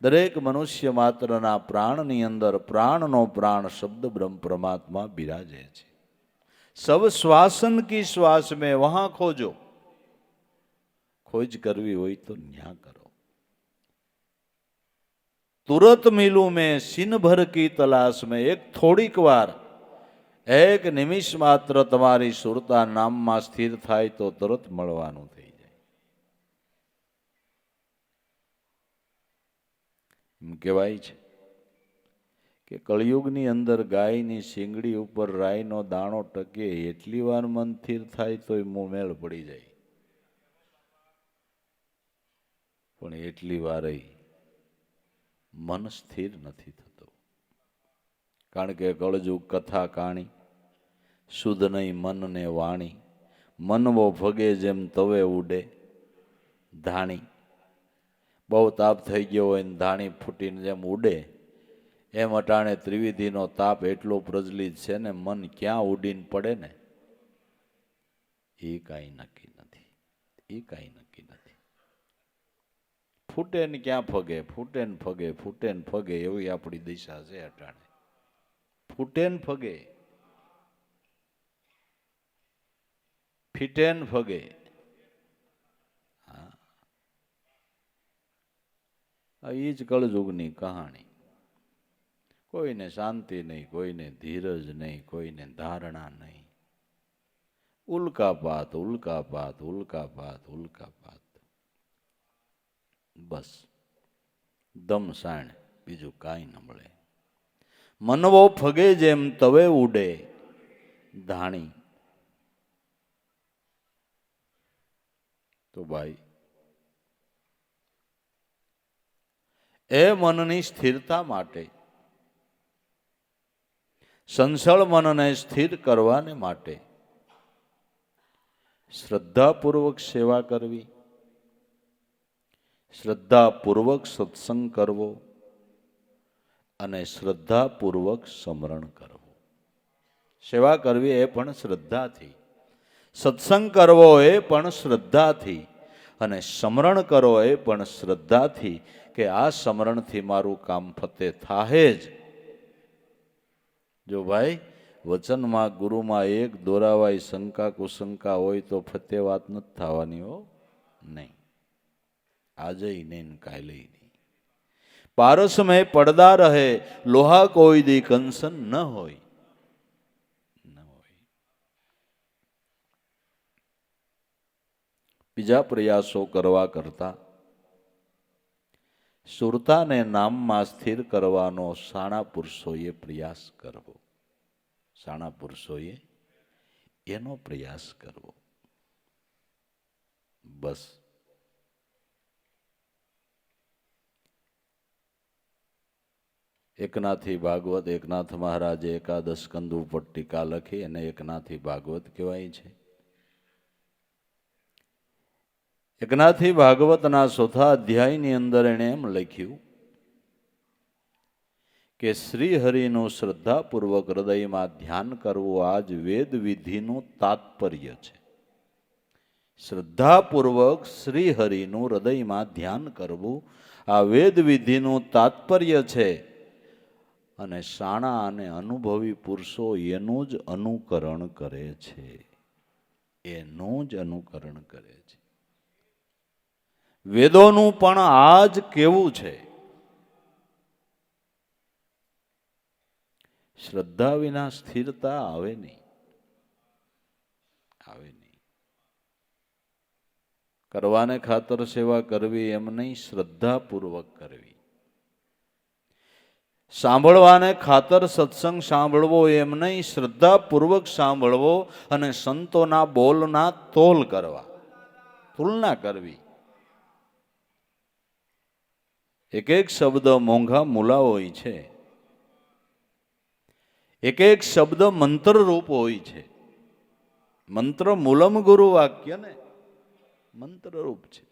દરેક મનુષ્ય માત્રના પ્રાણની અંદર પ્રાણનો પ્રાણ શબ્દ બ્રહ્મ પરમાત્મા બિરાજે છે. સબ શ્વાસન કી શ્વાસ મેં વહાં ખોજો. ખોજ કરવી હોય તો ન્યા કરો. तुरत मिलूं मैं सीन भर की तलाश में। एक થોડીક વાર, એક નિમિષ માત્ર તમારી સુરતા નામમાં સ્થિર થાય તો તરત મળવાનું થઈ જાય. એમ કહેવાય છે કે કળિયુગની અંદર ગાયની શીંગડી ઉપર રાઈનો દાણો ટકે એટલી વાર મન સ્થિર થાય તોય મેળ પડી જાય, પણ એટલી વારે મન સ્થિર નથી થતું. કારણ કે કળજુગ કથા કાણી, શુદ્ધ નહીં મન ને વાણી. મનવો ભગે જેમ તવે ઉડે ધાણી. બહુ તાપ થઈ ગયો હોય ને ધાણી ફૂટીને જેમ ઉડે, એમ અટાણે ત્રિવિધિનો તાપ એટલો પ્રજ્વલિત છે ને, મન ક્યાં ઉડીને પડે ને એ કાંઈ નક્કી નથી. એ કાંઈ નક્કી નથી. ફૂટે ને ક્યાં ફગે, ફૂટે ને ફગે, ફૂટે ને ફગે, એવી આપણી દિશા છે અટાણે. ફૂટે ને ફગે, ફીટે ને ફગે. એ જ કળજુગની કહાણી. કોઈને શાંતિ નહીં, કોઈને ધીરજ નહીં, કોઈને ધારણા નહીં. ઉલ્કાપાત, ઉલ્કાપાત, ઉલ્કાપાત, ઉલ્કાપાત. બસ દમ સાણ, બીજું કાંઈ ન મળે. મનવો ફગે જેમ તવે ઉડે ધાણી. તો ભાઈ એ મનની સ્થિરતા માટે, સંસળ મનને સ્થિર કરવાને માટે શ્રદ્ધાપૂર્વક સેવા કરવી, શ્રદ્ધાપૂર્વક સત્સંગ કરવો અને શ્રદ્ધાપૂર્વક સ્મરણ કરવું. સેવા કરવી એ પણ શ્રદ્ધાથી, સત્સંગ કરવો એ પણ શ્રદ્ધાથી, અને સ્મરણ કરો એ પણ શ્રદ્ધાથી કે આ સ્મરણથી મારું કામ ફતે થાહે જ. જો ભાઈ વચનમાં ગુરુમાં એક દોરાવાય શંકા કુશંકા હોય તો ફતે વાત નથી થવાની હો. નહીં, આજે નહીં, કાલે નહીં. પારસ મેં પડદા રહે, લોહા કોઈ દી કંસન ન હોય. બીજા પ્રયાસો કરવા કરતા સુરતાને નામમાં સ્થિર કરવાનો શાણા પુરુષોએ પ્રયાસ કરવો. શાણા પુરુષોએ એનો પ્રયાસ કરવો. બસ એકનાથી ભાગવત, એકનાથ મહારાજે એકાદશ સ્કંદ ઉપર ટીકા લખી અને એકનાથી ભાગવત કહેવાય છે. એકનાથી ભાગવતના ચોથા અધ્યાયની અંદર એણે એમ લખ્યું કે શ્રી હરિનું શ્રદ્ધાપૂર્વક હૃદયમાં ધ્યાન કરવું આ જ વેદ વિધિનું તાત્પર્ય છે. શ્રદ્ધાપૂર્વક શ્રી હરિનું હૃદયમાં ધ્યાન કરવું આ વેદ વિધિનું તાત્પર્ય છે. અને શાણા અને અનુભવી પુરુષો એનું જ અનુકરણ કરે છે. એનું જ અનુકરણ કરે છે. વેદોનું પણ આ જ કેવું છે. શ્રદ્ધા વિના સ્થિરતા આવે નહીં. આવે નહીં. કરવાને ખાતર સેવા કરવી એમ નહીં, શ્રદ્ધાપૂર્વક કરવી. સાંભળવાને ખાતર સત્સંગ સાંભળવો એમ નહીં, શ્રદ્ધાપૂર્વક સાંભળવો અને સંતોના બોલના તોલ કરવા, તુલના કરવી. એક એક શબ્દ મોંઘા મૂલા હોય છે. એક એક શબ્દ મંત્ર રૂપ હોય છે. મંત્ર મૂલમ ગુરુ વાક્ય ને મંત્ર રૂપ છે.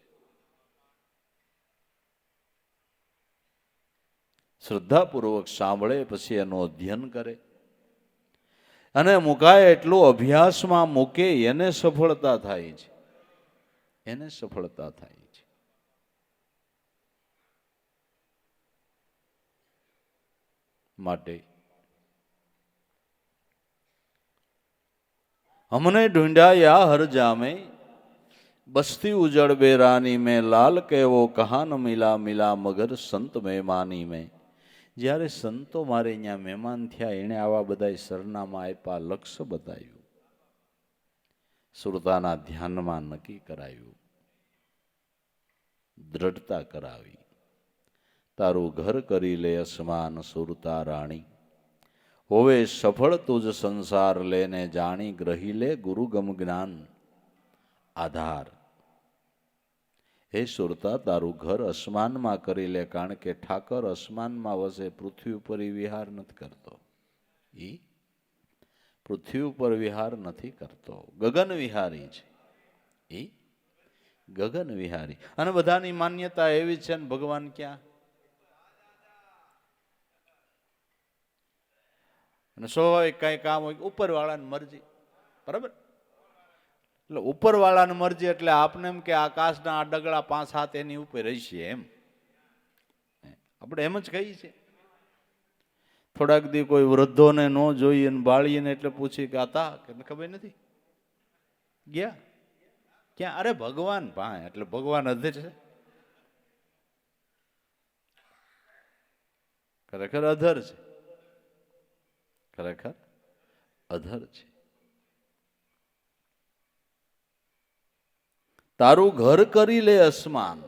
શ્રદ્ધાપૂર્વક સાંભળે, પછી એનું અધ્યયન કરે અને મુકાય એટલું અભ્યાસમાં મૂકે, એને સફળતા થાય છે. એને સફળતા થાય છે. માટે हमने ढूंढा या हर जामे, बस्ती उजड़ बेरानी में लाल केवो कहा न मिला मिला मगर संत મહેમાની में જ્યારે સંતો મારે અહીંયા મહેમાન થયા એણે આવા બધા સરનામા આપ્યા, લક્ષ્ય બતાવ્યું, સુરતાના ધ્યાનમાં નક્કી કરાયું, દ્રઢતા કરાવી. તારું ઘર કરી લે અસમાન સુરતા રાણી, હોવે સફળ તુજ સંસાર લેને જાણી, ગ્રહી લે ગુરુ ગમ જ્ઞાન આધાર. હે સુરતા, તારું ઘર અસમાનમાં કરી લે, કારણ કે ઠાકર અસમાનમાં વસે, પૃથ્વી ઉપર વિહાર નથી કરતો. ઈ પૃથ્વી ઉપર વિહાર નથી કરતો, ગગન વિહારી છે. ઈ ગગન વિહારી. અને બધાની માન્યતા એવી છે ને ભગવાન ક્યાં? અને સ્વાભાવિક કઈ કામ હોય ઉપરવાળાની મરજી, બરાબર? એટલે ઉપરવાળાની મરજી એટલે આપને એમ કે આકાશના આ ડગલા 5-7 એની ઉપર રહેશે એમ આપણે એમ જ કહીએ છીએ. થોડાક દી કોઈ વૃદ્ધોને ન જોઈએ ને બાળીને એટલે પૂછી કે આતા કે ખબર નથી ગયા ક્યાં? અરે ભગવાન પાસે, એટલે ભગવાન અધર છે, ખરેખર અધર છે, ખરેખર અધર છે. તારું ઘર કરી લે અસમાન,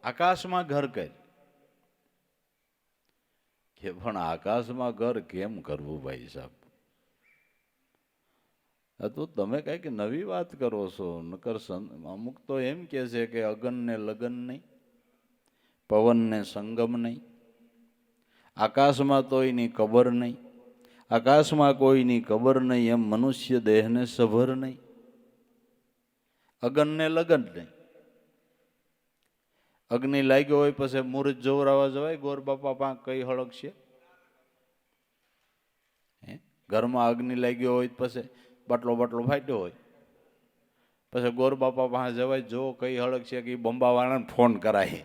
આકાશમાં ઘર કર. કે પણ આકાશમાં ઘર કેમ કરવું ભાઈ સાહેબ? તો તમે કઈક નવી વાત કરો છો. નકર અમુક તો એમ કે છે કે અગન ને લગન નહીં, પવન ને સંગમ નહીં, આકાશમાં તોયની કબર નહીં, આકાશમાં કોઈની કબર નહીં, એમ મનુષ્ય દેહને સભર નહીં, અગન ને લગન નહીં. અગ્નિ લાગ્યો હોય પછી મુહૂર્ત જોવરાવા જવાય? ગોર બાપા પાંખ કઈ હળગશે? ઘરમાં અગ્નિ લાગ્યો હોય પછી બાટલો ફાટ્યો હોય પછી ગોર બાપા પાસે જવાય? જો કઈ હળગશે કે બંબાવાળાને ફોન કરાય,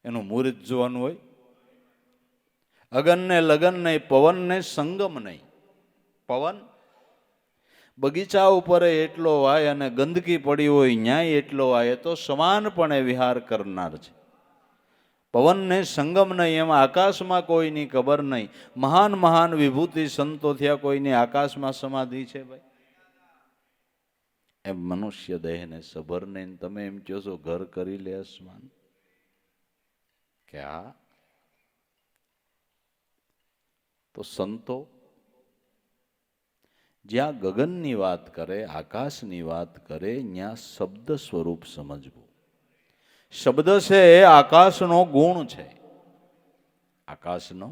એનું મુહૂર્ત જોવાનું હોય. અગન ને લગન નહીં, પવન ને સંગમ નહીં. પવન બગીચા ઉપર એટલો વાય અને ગંદકી પડી હોય ન્યાય એટલો વાય, તો સમાનપણે વિહાર કરનાર છે. પવનને સંગમ નહીં, એમાં આકાશમાં કોઈની ખબર નહીં. મહાન મહાન વિભૂતિ સંતો થયા, કોઈની આકાશમાં સમાધિ છે ભાઈ? એમ મનુષ્ય દેહને સભર નહીં. તમે એમ કહો છો ઘર કરી લે અસમાન, કે હા? તો સંતો જ્યાં ગગનની વાત કરે, આકાશની વાત કરે, ત્યાં શબ્દ સ્વરૂપ સમજવું. શબ્દ છે એ આકાશનો ગુણ છે, આકાશનો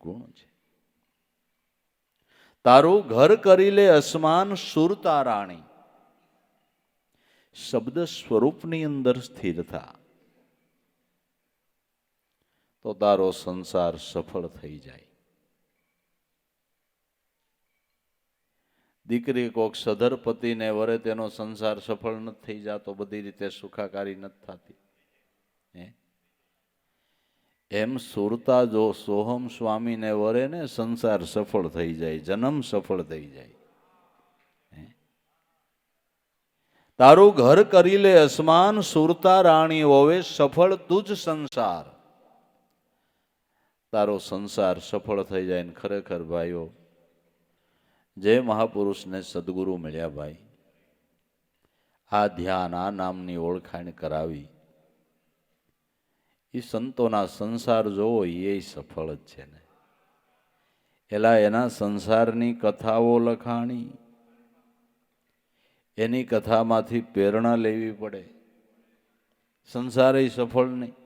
ગુણ છે. તારું ઘર કરી લે અસમાન સુરતા રાણી, શબ્દ સ્વરૂપની અંદર સ્થિર થા, તો તારો સંસાર સફળ થઈ જાય. દીકરી કોક સધર પતિને વરે તેનો સંસાર સફળ નથી થઈ જતો, બધી રીતે સુખાકારી નથી થતી. એમ સુરતા જો સોહમ સ્વામીને વરે ને સંસાર સફળ થઈ જાય, જન્મ સફળ થઈ જાય. તારું ઘર કરી લે અસમાન સુરતા રાણી, હોવે સફળ તુજ સંસાર. તારો સંસાર સફળ થઈ જાય. ને ખરેખર ભાઈઓ, જે મહાપુરુષને સદગુરુ મળ્યા ભાઈ, આ ધ્યાન, આ નામની ઓળખાણ કરાવી, એ સંતોના સંસાર જોવો એ સફળ જ છે ને. એલા એના સંસારની કથાઓ લખાણી, એની કથામાંથી પ્રેરણા લેવી પડે. સંસાર એ સફળ નહીં,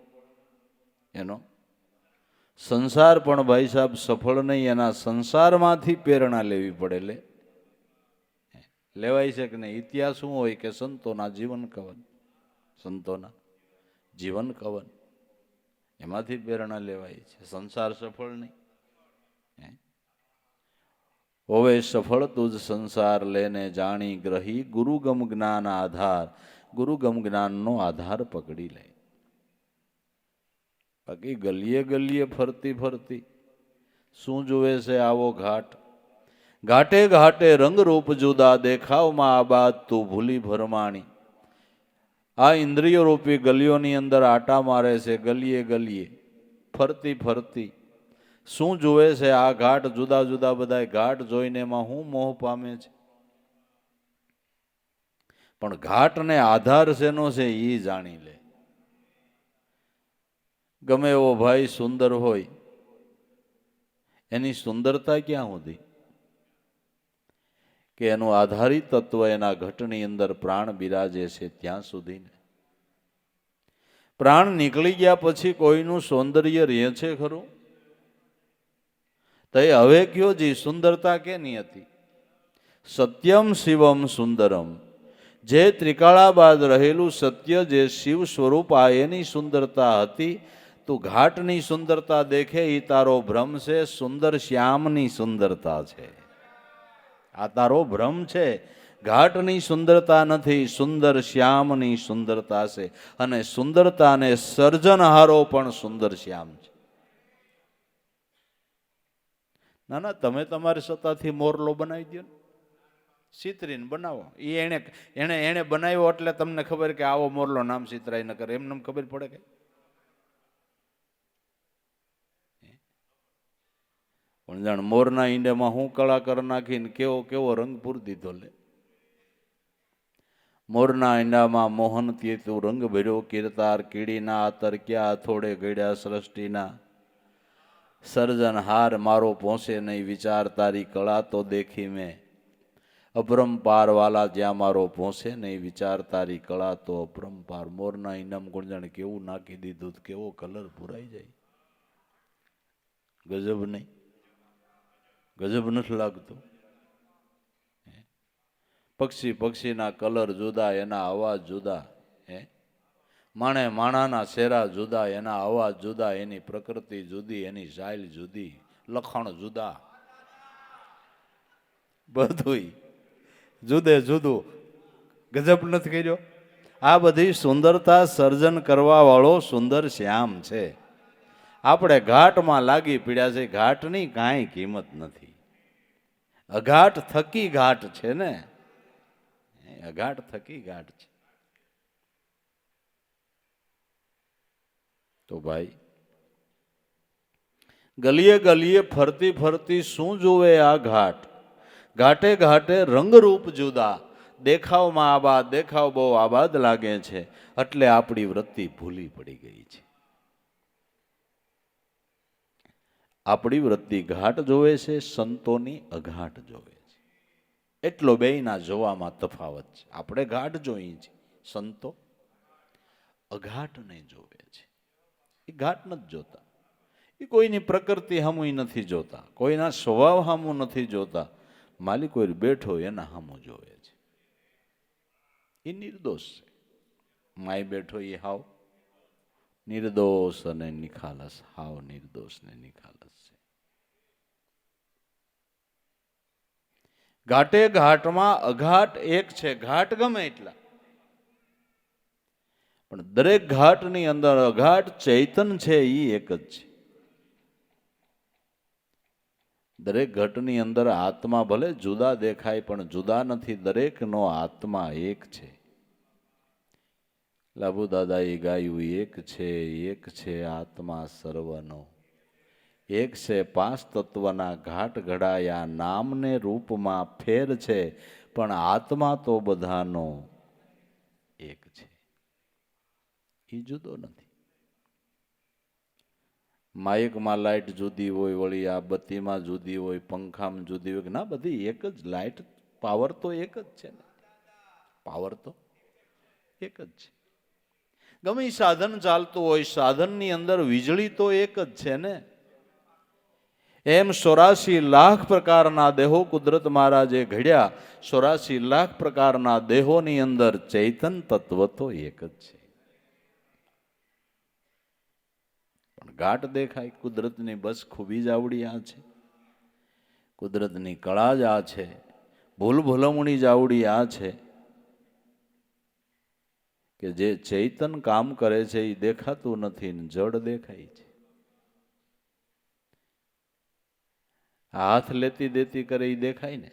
એનો સંસાર પણ ભાઈ સાહેબ સફળ નહીં, એના સંસારમાંથી પ્રેરણા લેવી પડે. લેવાય છે કે નહીં? ઇતિહાસ શું હોય કે સંતોના જીવન કવન, સંતોના જીવન કવન, એમાંથી પ્રેરણા લેવાય છે. સંસાર સફળ નહીં. હોવે સફળ તુજ સંસાર લેને જાણી, ગ્રહી ગુરુગમ જ્ઞાન આધાર. ગુરુગમ જ્ઞાનનો આધાર પકડી લે. બાકી ગલીએ ગલીએ ફરતી ફરતી શું જોવે છે? આવો ઘાટ. ઘાટે ઘાટે રંગરૂપ જુદા, દેખાવમાં આબાદ તું ભૂલી ભરમાણી. આ ઇન્દ્રિયો રૂપી ગલીઓની અંદર આટા મારે છે, ગલીએ ગલીએ ફરતી ફરતી શું જુએ છે? આ ઘાટ જુદા જુદા બધા ઘાટ જોઈને એમાં હું મોહ પામે છે. પણ ઘાટને આધાર શેનો છે એ જાણી લે. ગમે એવો ભાઈ સુંદર હોય, એની સુંદરતા ક્યાં સુધી? કે એનું આધારિત તત્વ એના ઘટની અંદર પ્રાણ બિરાજે છે ત્યાં સુધી. પ્રાણ નીકળી ગયા પછી કોઈનું સૌંદર્ય રહે છે ખરું? તો એ હવે કયો જી સુંદરતા કેની હતી? સત્યમ શિવમ સુંદરમ. જે ત્રિકાળાબાદ રહેલું સત્ય, જે શિવ સ્વરૂપ, આ એની સુંદરતા હતી. તું ઘાટની સુંદરતા દેખે એ તારો ભ્રમ છે, સુંદર શ્યામની સુંદરતા છે. આ તારો ભ્રમ છે. ઘાટની સુંદરતા નથી, સુંદર શ્યામની સુંદરતા છે. અને સુંદરતાને સર્જનહારો પણ સુંદર શ્યામ છે. ના ના, તમે તમારી સત્તાથી મોરલો બનાવી દો ને, ચિત્રીને બનાવો. એ એને બનાવ્યો એટલે તમને ખબર કે આવો મોરલો નામ ચિત્રાય ન કરે, એમને ખબર પડે કે? પણ જાણ મોરના ઈંડામાં હું કળાકર નાખીને કેવો કેવો રંગ પૂરી દીધો લે. મોરના ઈંડામાં મોહનથી તું રંગ ભર્યો, કીર્તાર કીડીના આતર ક્યાં થોડે ગળ્યા સૃષ્ટિના. સર્જનહાર મારો પહોંચે નહીં, વિચાર તારી કળા તો દેખી મેં. અપરંપાર વાલા જ્યાં મારો પહોંચે નહીં, વિચાર તારી કળા તો અપરંપાર. મોરના ઈંડામાં કોણ જાણે કેવું નાખી દીધું, કેવો કલર પુરાઈ જાય. ગજબ નહીં? ગજબ નથી લાગતું? પક્ષીના કલર જુદા, એના અવાજ જુદા. માણાના શેરા જુદા, એના અવાજ જુદા, એની પ્રકૃતિ જુદી, એની ચાલ જુદી, લખાણ જુદા, બધું જુદે જુદું. ગજબ નથી કર્યો? આ બધી સુંદરતા સર્જન કરવા વાળો સુંદર શ્યામ છે. આપણે ઘાટમાં લાગી પીડ્યા છે. ઘાટની કાંઈ કિંમત નથી. અઘાટ થકી ઘાટ છે ને, અઘાટ થકી ઘાટ છે. તો ભાઈ, ગલીએ ગલીએ ફરતી ફરતી શું જોવે આ ઘાટ? ઘાટે ઘાટે રંગરૂપ જુદા, દેખાવમાં આબાદ. દેખાવ બહુ આબાદ લાગે છે એટલે આપણી વૃત્તિ ભૂલી પડી ગઈ છે. આપણી વૃત્તિ ઘાટ જોવે છે, સંતોની અઘાટ જોવે છે. એટલો બેયના જોવામાં તફાવત છે. આપણે ઘાટ જોઈએ છીએ, સંતો અઘાટને જોવે છે. એ ઘાટ નથી જોતા. એ કોઈની પ્રકૃતિ સામું નથી જોતા, કોઈના સ્વભાવ સામું નથી જોતા. માલિક કોઈ બેઠો એના સામું જોવે છે. એ નિર્દોષ છે. માય બેઠો એ હાવ નિર્દોષ અને નિખાલસ, હાવ નિર્દોષ ને નિખાલસ છે. ઘાટે ઘાટમાં અઘાટ એક છે. ઘાટ ગમે એટલા, પણ દરેક ઘાટની અંદર અઘાટ ચૈતન છે એ એક જ છે. દરેક ઘટની અંદર આત્મા ભલે જુદા દેખાય પણ જુદા નથી. દરેકનો આત્મા એક છે. લાભુ દાદાએ ગાયું, એક છે આત્મા સર્વનો. એક છે પાંચ તત્વના ઘાટ ઘડાયા, નામને રૂપમાં ફેર છે પણ આત્મા તો બધાનો એક છે. એ જુદો નથી. માઇકમાં લાઇટ જુદી હોય, વળી આ બત્તીમાં જુદી હોય, પંખામાં જુદી હોય. ના, બધી એક જ લાઇટ. પાવર તો એક જ છે ને, પાવર તો એક જ છે. ગમે સાધન ચાલતું હોય, સાધનની અંદર વીજળી તો એક જ છે ને. એમ 84 લાખ પ્રકારના દેહો કુદરત મહારાજે ઘડ્યા. 84 લાખ પ્રકારના દેહોની અંદર ચૈતન તત્વ તો એક જ છે. પણ ઘાટ દેખાય. કુદરતની બસ ખૂબી જ આવડી આ છે, કુદરતની કળા જ આ છે, ભૂલ ભૂલમણી જ આવડી આ છે કે જે ચૈતન કામ કરે છે એ દેખાતું નથી ને જડ દેખાય છે. હાથ લેતી દેતી કરે એ દેખાય ને.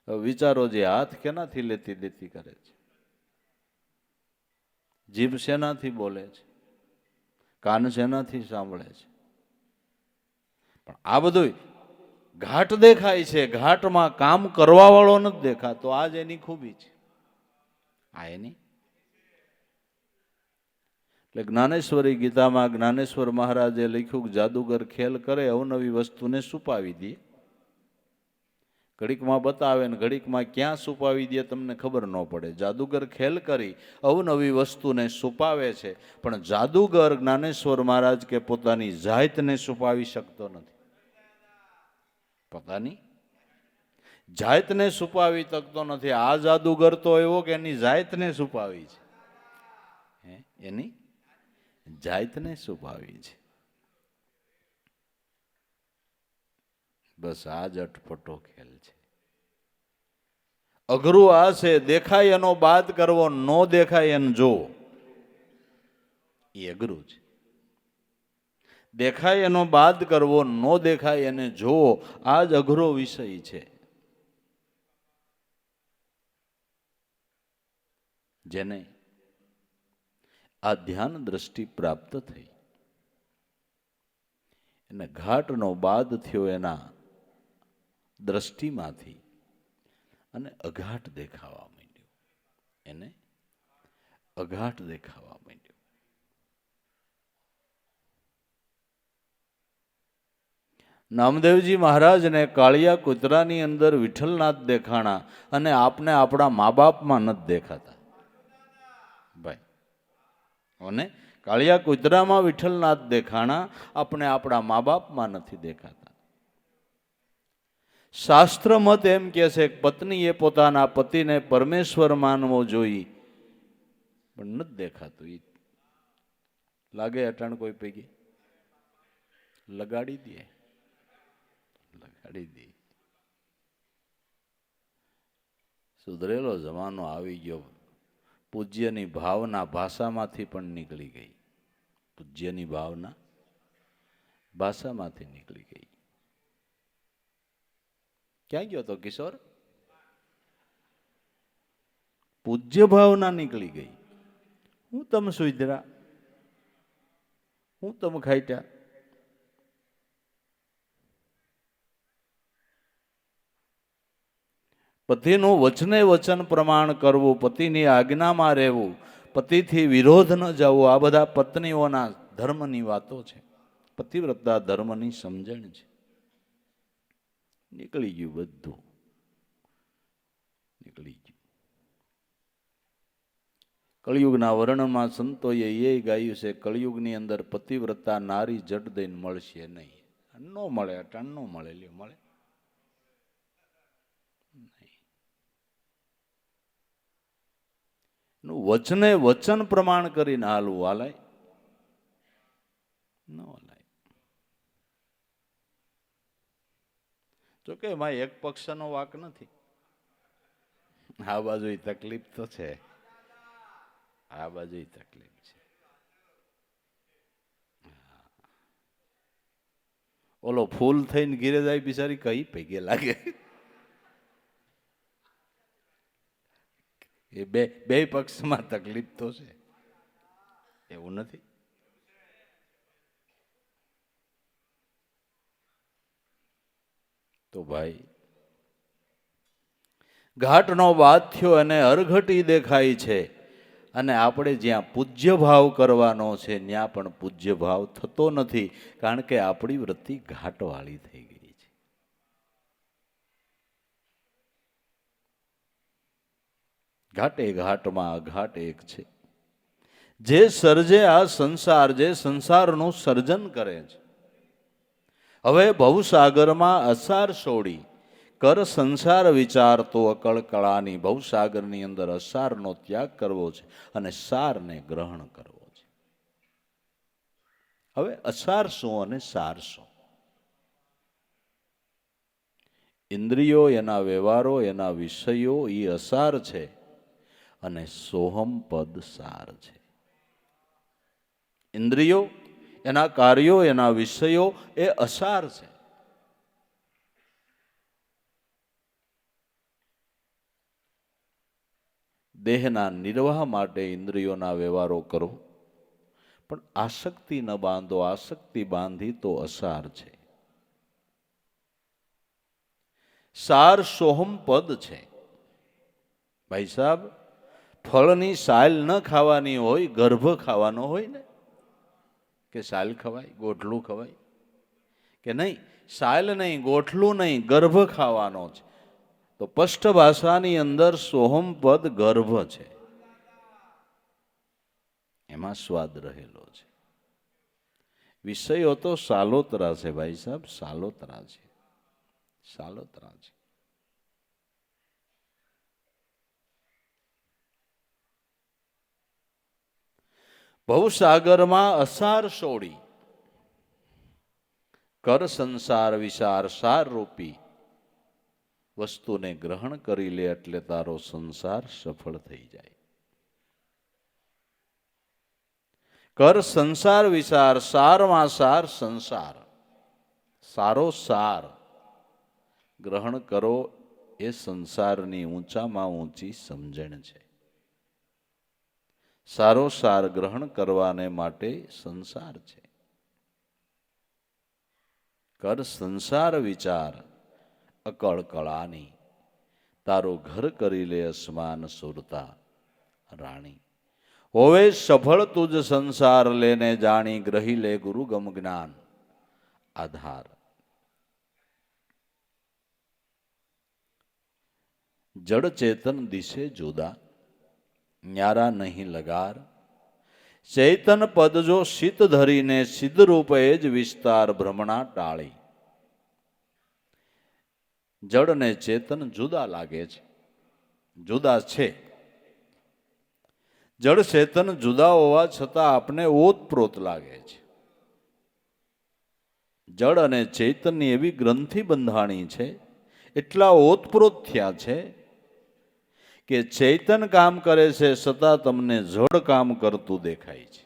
હવે વિચારો, જે હાથ કેનાથી લેતી દેતી કરે છે? જીભ શેનાથી બોલે છે? કાન શેનાથી સાંભળે છે? પણ આ બધું ઘાટ દેખાય છે, ઘાટમાં કામ કરવા વાળો નથી દેખાતો. આ જ એની ખૂબી છે. આ એની એટલે જ્ઞાનેશ્વરી ગીતામાં જ્ઞાનેશ્વર મહારાજે લખ્યું, જાદુગર ખેલ કરે, અવનવી વસ્તુને છુપાવી દે. ઘડીકમાં બતાવે ને ઘડીકમાં ક્યાં છુપાવી દે તમને ખબર ન પડે. જાદુગર ખેલ કરી અવનવી વસ્તુને છુપાવે છે, પણ જાદુગર જ્ઞાનેશ્વર મહારાજ કે પોતાની જાતને છુપાવી શકતો નથી. પોતાની જાતને છુપાવી શકતો નથી. આ જાદુગર તો એવો કે એની જાતને છુપાવી છે, એની જાતને છુપાવી છે. બસ આ જ અટપટો ખેલ છે. અઘરું આ છે, દેખાય એનો બાદ કરવો, નો દેખાય એનો જોવો. એ અઘરું છે. દેખાય એનો બાદ કરવો, નો દેખાય એને જોવો, આ જ અઘરો વિષય છે. જેને આ ધ્યાન દ્રષ્ટિ પ્રાપ્ત થઈ, એને ઘાટનો બાદ થયો એના દ્રષ્ટિમાંથી અને અઘાટ દેખાવા માંડ્યો. એને અઘાટ દેખાવા માંડ્યો. નામદેવજી મહારાજને કાળિયા કૂતરાની અંદર વિઠ્ઠલનાથ દેખાણા અને આપને આપણા મા બાપમાં નથી દેખાતા ભાઈ. અને કાળિયા કૂતરામાં વિઠ્ઠલનાથ દેખાણા, આપણે આપણા મા બાપમાં નથી દેખાતા. શાસ્ત્ર મત એમ કે છે કે પત્નીએ પોતાના પતિને પરમેશ્વર માનવો જોઈ, પણ નથી દેખાતું. એ લાગે અટાણ કોઈ પૈકી લગાડી દે, લગાડી દે. સુધરેલો જમાનો આવી ગયો. પૂજ્યની ભાવના ભાષામાંથી પણ નીકળી ગઈ. પૂજ્યની ભાવના ભાષામાંથી નીકળી ગઈ. ક્યાં ગયો તો કિશોર? પૂજ્ય ભાવના નીકળી ગઈ. હું તમે સુધરા, હું તમે ખાઈટા. પતિનું વચને વચન પ્રમાણ કરવું, પતિની આજ્ઞામાં રહેવું, પતિથી વિરોધ ન જવું, આ બધા પત્નીઓના ધર્મની વાતો છે. પતિવ્રતા ધર્મની સમજણ છે. નીકળી ગયું, બધું નીકળી ગયું. કળિયુગના વર્ણનમાં સંતોએ એ ગાયું છે, કળિયુગની અંદર પતિવ્રતા નારી જડ દઈને મળશે નહીં. ન મળે, અટાણ ન મળે, લ્યો મળે. વચને વચન પ્રમાણ કરીને હાલવું, હાલાય ન હાલાય. જોકે એમાં એક પક્ષનો વાક નથી. આ બાજુ તકલીફ તો છે, આ બાજુ તકલીફ છે. ઓલો ફૂલ થઈને ઘીરે જાય બિચારી કઈ પૈકે લાગે. એ બે પક્ષમાં તકલીફ તો છે, એવું નથી. તો ભાઈ ઘાટનો બાદ થયો અને અરઘટી દેખાય છે. અને આપણે જ્યાં પૂજ્ય ભાવ કરવાનો છે ત્યાં પણ પૂજ્ય ભાવ થતો નથી, કારણ કે આપણી વૃત્તિ ઘાટવાળી થઈ ગઈ છે. ઘાટે ઘાટમાં અઘાટ એક છે. જે સર્જે આ સંસાર, જે સંસારનું સર્જન કરે છે, હવે ભવસાગરમાં અસાર છોડી કર સંસાર વિચારતો અકળ કળાની. ભવસાગરની અંદર અસારનો ત્યાગ કરવો છે અને સારને ગ્રહણ કરવો છે. હવે અસાર શું અને સાર શું? ઇન્દ્રિયો, એના વ્યવહારો, એના વિષયો એ અસાર છે અને સોહમ પદ સાર છે. ઇન્દ્રિયો, એના કાર્યો, એના વિષયો એ અસાર છે દેહના નિર્વાહ માટે ઇન્દ્રિયોના વ્યવહારો કરો, પણ આસક્તિ ન બાંધો. આસક્તિ બાંધી તો અસાર છે. સાર સોહમ પદ છે. ભાઈ સાહેબ, ફળની સાલ ન ખાવાની હોય, ગર્ભ ખાવાનો હોય ને, કે સાલ ખવાય, ગોઠલું ખવાય કે નહીં? સાલ નહીં, ગોઠલું નહીં, ગર્ભ ખાવાનો છે. તો સ્પષ્ટ ભાષાની અંદર સોહમ પદ ગર્ભ છે, એમાં સ્વાદ રહેલો છે. વિષયો તો સાલોતરા છે ભાઈ સાહેબ, સાલોતરા છે, સાલોતરા છે. ભવસાગરમાં અસાર સોડી, કર સંસાર વિસાર. સાર રૂપી વસ્તુને ગ્રહણ કરી લે એટલે તારો સંસાર સફળ થઈ જાય. કર સંસાર વિસાર. સારમાં સાર સંસાર, સારો સાર ગ્રહણ કરો એ સંસારની ઊંચામાં ઊંચી સમજણ છે. સારો સાર ગ્રહણ કરવાને માટે સંસાર છે. કર સંસાર વિચાર, અકળ કળાની. તારો ઘર કરી લે અસમાન સુરતા રાણી. હોવે સફળ તુજ સંસાર લેને જાણી, ગ્રહી લે ગુરુ ગમ જ્ઞાન આધાર. જડ ચેતન દિશે જુદા, ન્યારા નહીં લગાર. ચૈતન પદ જો શીત ધરીને, સિદ્ધ રૂપે જ વિસ્તાર ભ્રમણા ટાળી. જડ ને ચેતન જુદા લાગે છે, જુદા છે. જડ ચેતન જુદા હોવા છતાં આપને ઓતપ્રોત લાગે છે. જડ અને ચૈતનની એવી ગ્રંથિ બંધાણી છે, એટલા ઓતપ્રોત થયા છે કે ચૈતન કામ કરે છે છતાં તમને જડ કામ કરતું દેખાય છે.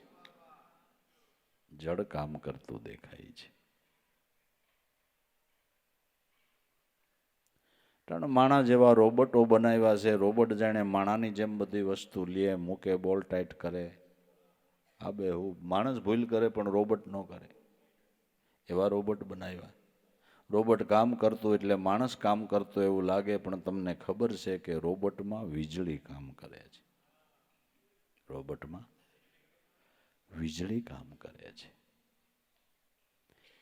જડ કામ કરતું દેખાય છે. કારણ માણા જેવા રોબોટો બનાવ્યા છે. રોબોટ જાણે માણાની જેમ બધી વસ્તુ લે, મૂકે, બોલ ટાઈટ કરે. આ બે માણસ ભૂલ કરે પણ રોબોટ ન કરે, એવા રોબોટ બનાવ્યા. રોબોટ કામ કરતું એટલે માણસ કામ કરતો એવું લાગે, પણ તમને ખબર છે કે રોબોટમાં વીજળી કામ કરે છે. રોબોટમાં વીજળી કામ કરે છે.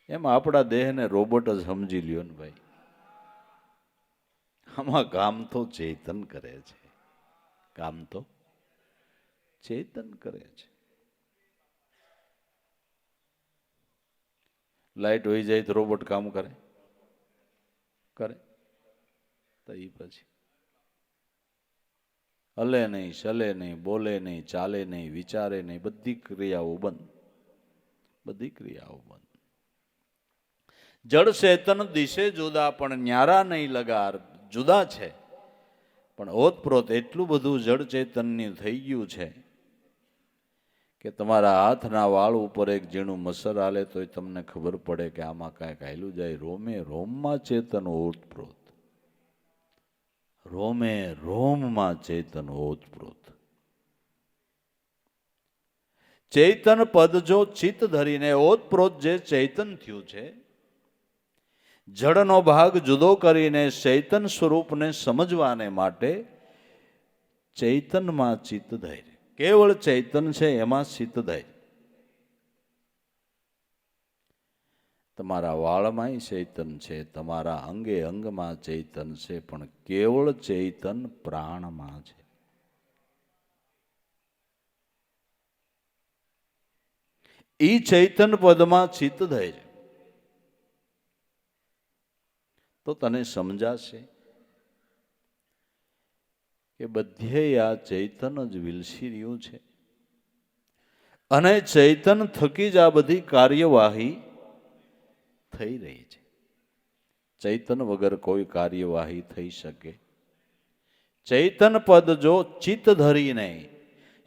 એમ આપણા દેહને રોબોટ જ સમજી લ્યો ને ભાઈ. આમાં કામ તો ચેતન કરે છે, કામ તો ચેતન કરે છે. લાઈટ વહી જાય તો રોબોટ કામ કરે? કરે તો એ પછી હલે નહીં, ચલે નહીં, બોલે નહીં, ચાલે નહીં, વિચારે નહીં, બધી ક્રિયાઓ બંધ, બધી ક્રિયાઓ બંધ. જડ ચેતન દિશે જુદા, પણ ન્યારા નહીં લગાર. જુદા છે પણ ઓતપ્રોત એટલું બધું જડ ચેતનની થઈ ગયું છે કે તમારા હાથના વાળ ઉપર એક ઝીણું મસર હાલે તોય તમને ખબર પડે કે આમાં કાંઈક હાલ્યું જાય. રોમે રોમમાં ચેતન ઓતપ્રોત, રોમે રોમમાં ચેતન ઓતપ્રોત. ચૈતન પદ જો ચિત્ત ધરીને, ઓતપ્રોત જે ચૈતન થયું છે, જડનો ભાગ જુદો કરીને ચૈતન સ્વરૂપને સમજવાને માટે ચૈતનમાં ચિત્ત ધૈર્ય. કેવળ ચૈતન છે એમાં ચિત્ત ધૈર્ય. તમારા વાળમાંય ચૈતન છે, તમારા અંગે અંગમાં ચૈતન છે, પણ કેવળ ચૈતન પ્રાણમાં છે. ઈ ચૈતન પદમાં ચિત્ત ધૈર્ય તો તને સમજાશે કે બધે આ ચૈતન જ વિલસી રહ્યું છે અને ચૈતન થકી જ આ બધી કાર્યવાહી થઈ રહી છે. ચૈતન વગર કોઈ કાર્યવાહી થઈ શકે? ચૈતન પદ જો ચિત્ત ધરીને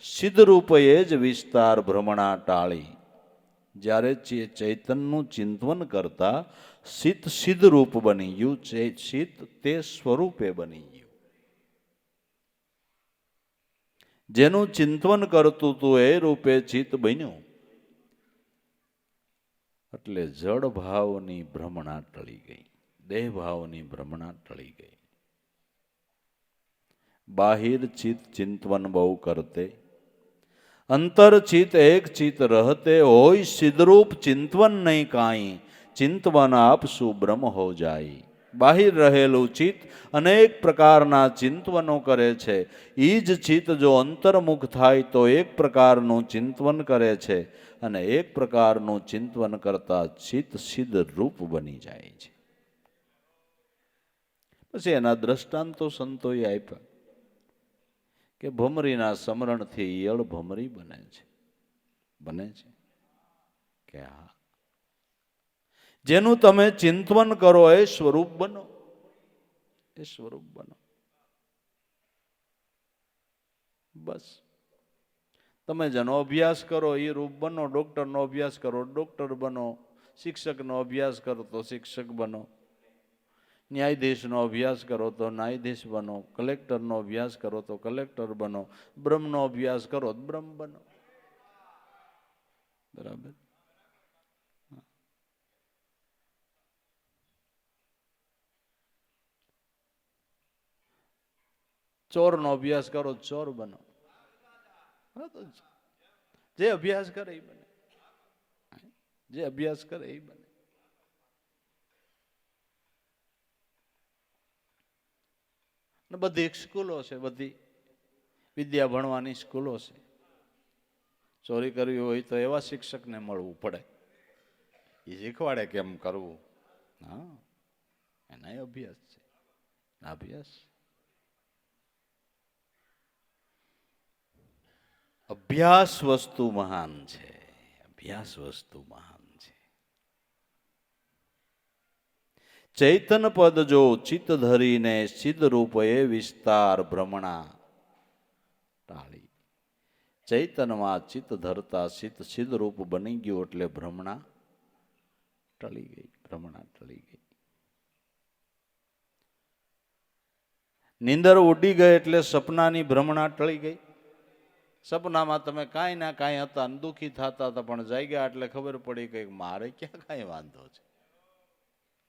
સિદ્ધ રૂપે જ વિસ્તાર ભ્રમણા ટાળી. જ્યારે ચૈતનનું ચિંતન કરતા ચિત્ત સિદ્ધ રૂપ બની ગયું, ચિત્ત તે સ્વરૂપે બની ગયું. જેનું ચિંતન કરતું તું એ રૂપે ચિત્ત બન્યું, એટલે જડ ભાવની ભ્રમણા ટળી ગઈ, દેહ ભાવની ભ્રમણા ટળી ગઈ. બાહિર ચિત્ત ચિંતવન બહુ કરતે, અંતર ચિત્ત એક ચિત્ત રહતે, હોય સિદ્ધરૂપ ચિંતવન નહીં કાંઈ, ચિંતવન આપશું બ્રહ્મ હો જાય. બાહિર રહેલું ચિત્ત અનેક પ્રકારના ચિંતવનો કરે છે. એ જ ચિત્ત જો અંતર્મુખ થાય તો એક પ્રકારનું ચિંતવન કરે છે, અને એક પ્રકારનું ચિંતવન કરતા ચિત્ત સિદ્ધ રૂપ બની જાય છે. પછી એના દ્રષ્ટાંતો સંતોએ આપ્યા કે ભમરીના સમરણથી ઈયળ ભમરી બને છે. બને છે કે હા, જેનું તમે ચિંતવન કરો એ સ્વરૂપ બનો, એ સ્વરૂપ બનો. બસ તમે જેનો અભ્યાસ કરો એ રૂપ બનો. ડોક્ટરનો અભ્યાસ કરો ડોક્ટર બનો, શિક્ષકનો અભ્યાસ કરો તો શિક્ષક બનો, ન્યાયાધીશનો અભ્યાસ કરો તો ન્યાયાધીશ બનો, કલેક્ટરનો અભ્યાસ કરો તો કલેક્ટર બનો, બ્રહ્મનો અભ્યાસ કરો તો બ્રહ્મ બનો. બરાબર. ચોરનો અભ્યાસ કરો ચોર બનો. જે અભ્યાસ કરે એ બને, જે અભ્યાસ કરે એ બને. બધી સ્કૂલો છે, બધી વિદ્યા ભણવાની સ્કૂલો છે. ચોરી કરવી હોય તો એવા શિક્ષકને મળવું પડે, એ શીખવાડે કેમ કરવું. હા, એના અભ્યાસ છે. અભ્યાસ અભ્યાસ વસ્તુ મહાન છે. અભ્યાસ વસ્તુ મહાન છે. ચૈતન પદ જો ચિત્ત ધરીને સિદ્ધ રૂપ એ વિસ્તાર ભ્રમણા ટાળી. ચૈતનમાં ચિત્ત ધરતા સિદ્ધ રૂપ બની ગયું એટલે ભ્રમણા ટળી ગઈ. ભ્રમણા ટળી ગઈ. નીંદર ઉડી ગઈ એટલે સપનાની ભ્રમણા ટળી ગઈ. સપનામાં તમે કાંઈ ના કાંઈ હતા, દુઃખી થતા હતા, પણ જાગ્યા એટલે ખબર પડી કે મારે ક્યાં કાંઈ વાંધો છે,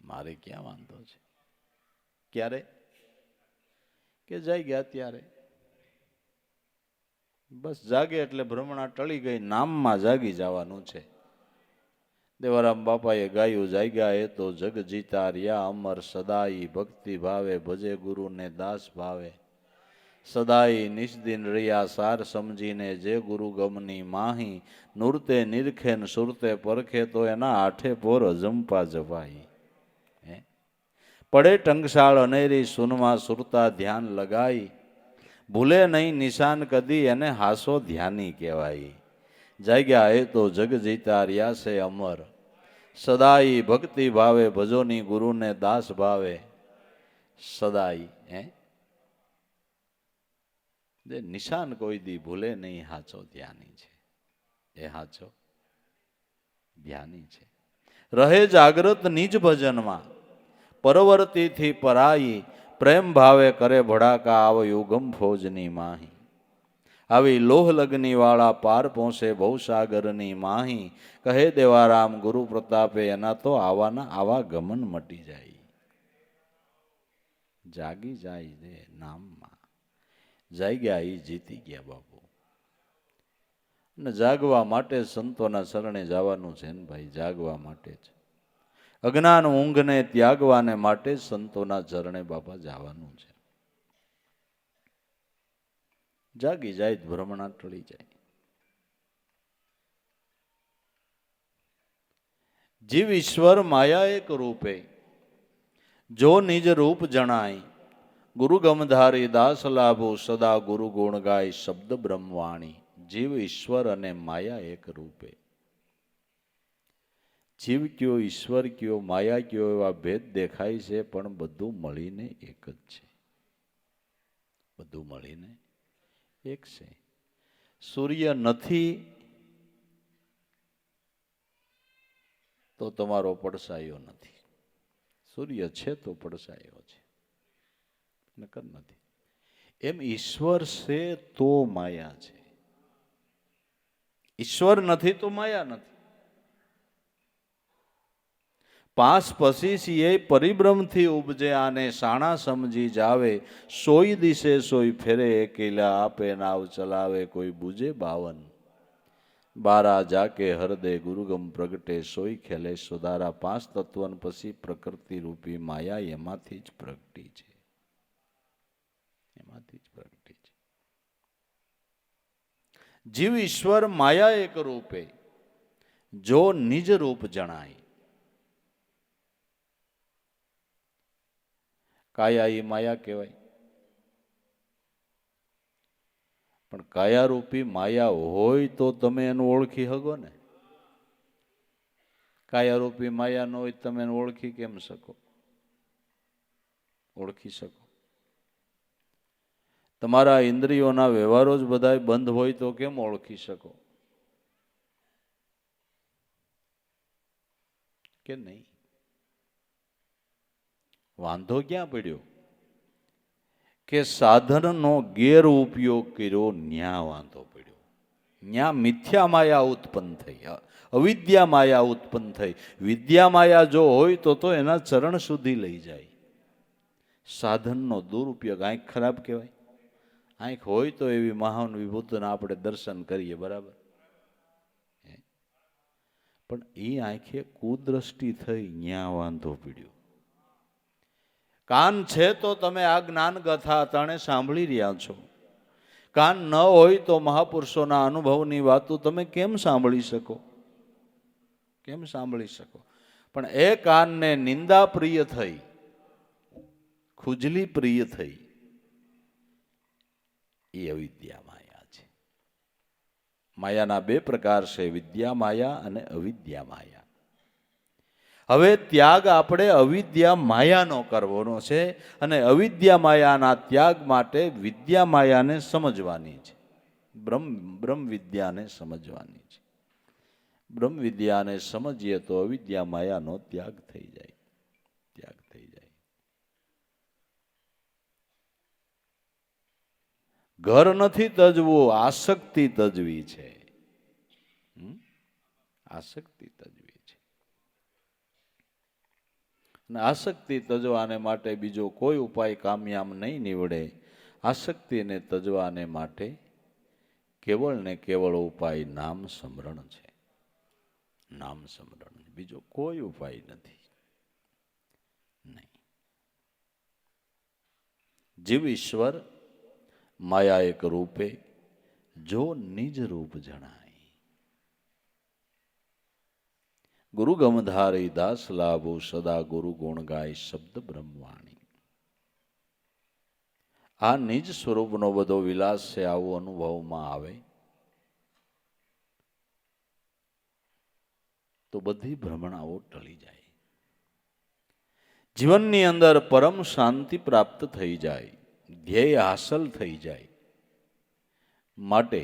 મારે ક્યાં વાંધો છે. ક્યારે? કે જાગ્યા ત્યારે. બસ જાગે એટલે ભ્રમણા ટળી ગઈ. નામમાં જાગી જવાનું છે. દેવારામ બાપાએ ગાયું, જાગ્યા એ તો જગ જીતા રહ્યા અમર, સદાઈ ભક્તિ ભાવે ભજે ગુરુને દાસ ભાવે. સદાઈ નિષ્દિન રહ્યા સાર સમજીને જે ગુરુ ગમની માહી, નૂરતે નિરખે ને સુરતે પરખે તો એના આઠે પોર અજંપા જવાઈ. પડે ટંકશાળ અનેરી સુનમાં સુરતા ધ્યાન લગાઈ, ભૂલે નહીં નિશાન કદી એને હાસો ધ્યાની કહેવાય. જાગ્યા એ તો જગ જીતા રહ્યા છે અમર, સદાઈ ભક્તિ ભાવે ભજોની ગુરુને દાસ ભાવે. સદાઈ જે નિશાન કોઈ દી ભૂલે નહીં, હાચો ધ્યાની છે. એ હાચો ધ્યાની છે. રહે જાગ્રત નિજ ભજનમાં, પરવર્તીથી પરાઈ, પ્રેમ ભાવે કરે ભડાકા આવ યુગમ ફોજની માહી. આવી લોહ લગ્ની વાળા પાર પહોંચે ભવસાગરની માહી. કહે દેવારામ ગુરુ પ્રતાપે એના તો આવાના આવા ગમન મટી જાય. જાગી જાય દે નામમાં. જાગ્યા એ જીતી ગયા બાપુ. અને જાગવા માટે સંતોના શરણે જવાનું છે ને ભાઈ, જાગવા માટે જ. અજ્ઞાન ઊંઘને ત્યાગવાને માટે સંતોના ચરણે બાપા જવાનું છે. જાગી જાય ભ્રમણા ટળી જાય. જીવ ઈશ્વર માયા એક રૂપે જો નિજ રૂપ જણાય, ગુરુ ગમધારી દાસ લાભો સદા ગુરુ ગુણ ગાય શબ્દ બ્રહ્મવાણી. જીવ ઈશ્વર અને માયા એક રૂપે. જીવ કયો, ઈશ્વર કયો, માયા કયો, એવા ભેદ દેખાય છે, પણ બધું મળીને એક જ છે. બધું મળીને એક છે. સૂર્ય નથી તો તમારો પડછાયો નથી, સૂર્ય છે તો પડછાયો છે, નકર નથી. એમ ઈશ્વર છે તો માયા છે. ઈશ્વર નથી તો માયા નથી. પાસ પછી સિયે પરિભ્રમથી ઉપજે આને સાણા સમજી જાવે, સોઈ દિશે સોઈ ફેરે એકેલા આપે નાવ ચલાવે, કોઈ બુજે બાવન બારા જાકે હરદે ગુરુગમ પ્રગટે, સોઈ ખેલે સુધારા. પાંચ તત્વન પછી પ્રકૃતિ રૂપી માયા એમાંથી જ પ્રગટી છે, એમાંથી જ પ્રગટી છે. જીવ ઈશ્વર માયા એક રૂપે જો નિજ રૂપ જણાય. કાયા એ માયા કહેવાય, પણ કાયારૂપી માયા હોય તો તમે એનું ઓળખી શકો ને. કાયારૂપી માયા ન હોય તમે એને ઓળખી કેમ શકો? ઓળખી શકો? તમારા ઇન્દ્રિયોના વ્યવહારો જ બધા બંધ હોય તો કેમ ઓળખી શકો? કે નહીં? વાંધો ક્યાં પડ્યો? કે સાધનનો ગેરઉપયોગ કર્યો, ન્યા વાંધો પડ્યો. ન્યા મિથ્યા માયા ઉત્પન્ન થઈ, અવિદ્યા માયા ઉત્પન્ન થઈ. વિદ્યા માયા જો હોય તો એના ચરણ સુધી લઈ જાય. સાધનનો દુરુપયોગ આંખ ખરાબ કહેવાય. આંખ હોય તો એવી મહાન વિભૂતિના આપણે દર્શન કરીએ, બરાબર, પણ એ આંખે કુદ્રષ્ટિ થઈ, ન્યા વાંધો પડ્યો. કાન છે તો તમે આ જ્ઞાન ગાથા અટાણે સાંભળી રહ્યા છો. કાન ન હોય તો મહાપુરુષોના અનુભવની વાતો તમે કેમ સાંભળી શકો? કેમ સાંભળી શકો? પણ એ કાનને નિંદા પ્રિય થઈ, ખુજલી પ્રિય થઈ, એ અવિદ્યા માયા છે. માયાના બે પ્રકાર છે, વિદ્યા માયા અને અવિદ્યા માયા. હવે ત્યાગ આપણે અવિદ્યા માયાનો કરવાનો છે, અને અવિદ્યા માયાના ત્યાગ માટે વિદ્યા માયાને સમજવાની છે, બ્રહ્મ વિદ્યાને સમજવાની છે. બ્રહ્મ વિદ્યાને સમજીએ તો અવિદ્યા માયાનો ત્યાગ થઈ જાય, ત્યાગ થઈ જાય. ઘર નથી તજવું, આસક્તિ તજવી છે. આસક્તિ તજવી છે. અને આસક્તિ તજવાને માટે બીજો કોઈ ઉપાય કામયાબ નહીં નીવડે. આસક્તિને તજવાને માટે કેવળ ને કેવળ ઉપાય નામ સ્મરણ છે. નામ સ્મરણ, બીજો કોઈ ઉપાય નથી. નહીં. જીવ ઈશ્વર માયા એક રૂપે જો નિજ રૂપ જણાય. ગુરુ ગમધારી દાસ લાભો સદા ગુરુ ગુણ ગાય શબ્દ બ્રહ્મવાણી. આ નિજ સ્વરૂપનો બધો વિલાસ છે, આવો અનુભવમાં આવે તો બધી ભ્રમણાઓ ટળી જાય. જીવનની અંદર પરમ શાંતિ પ્રાપ્ત થઈ જાય, ધ્યેય હાંસલ થઈ જાય. માટે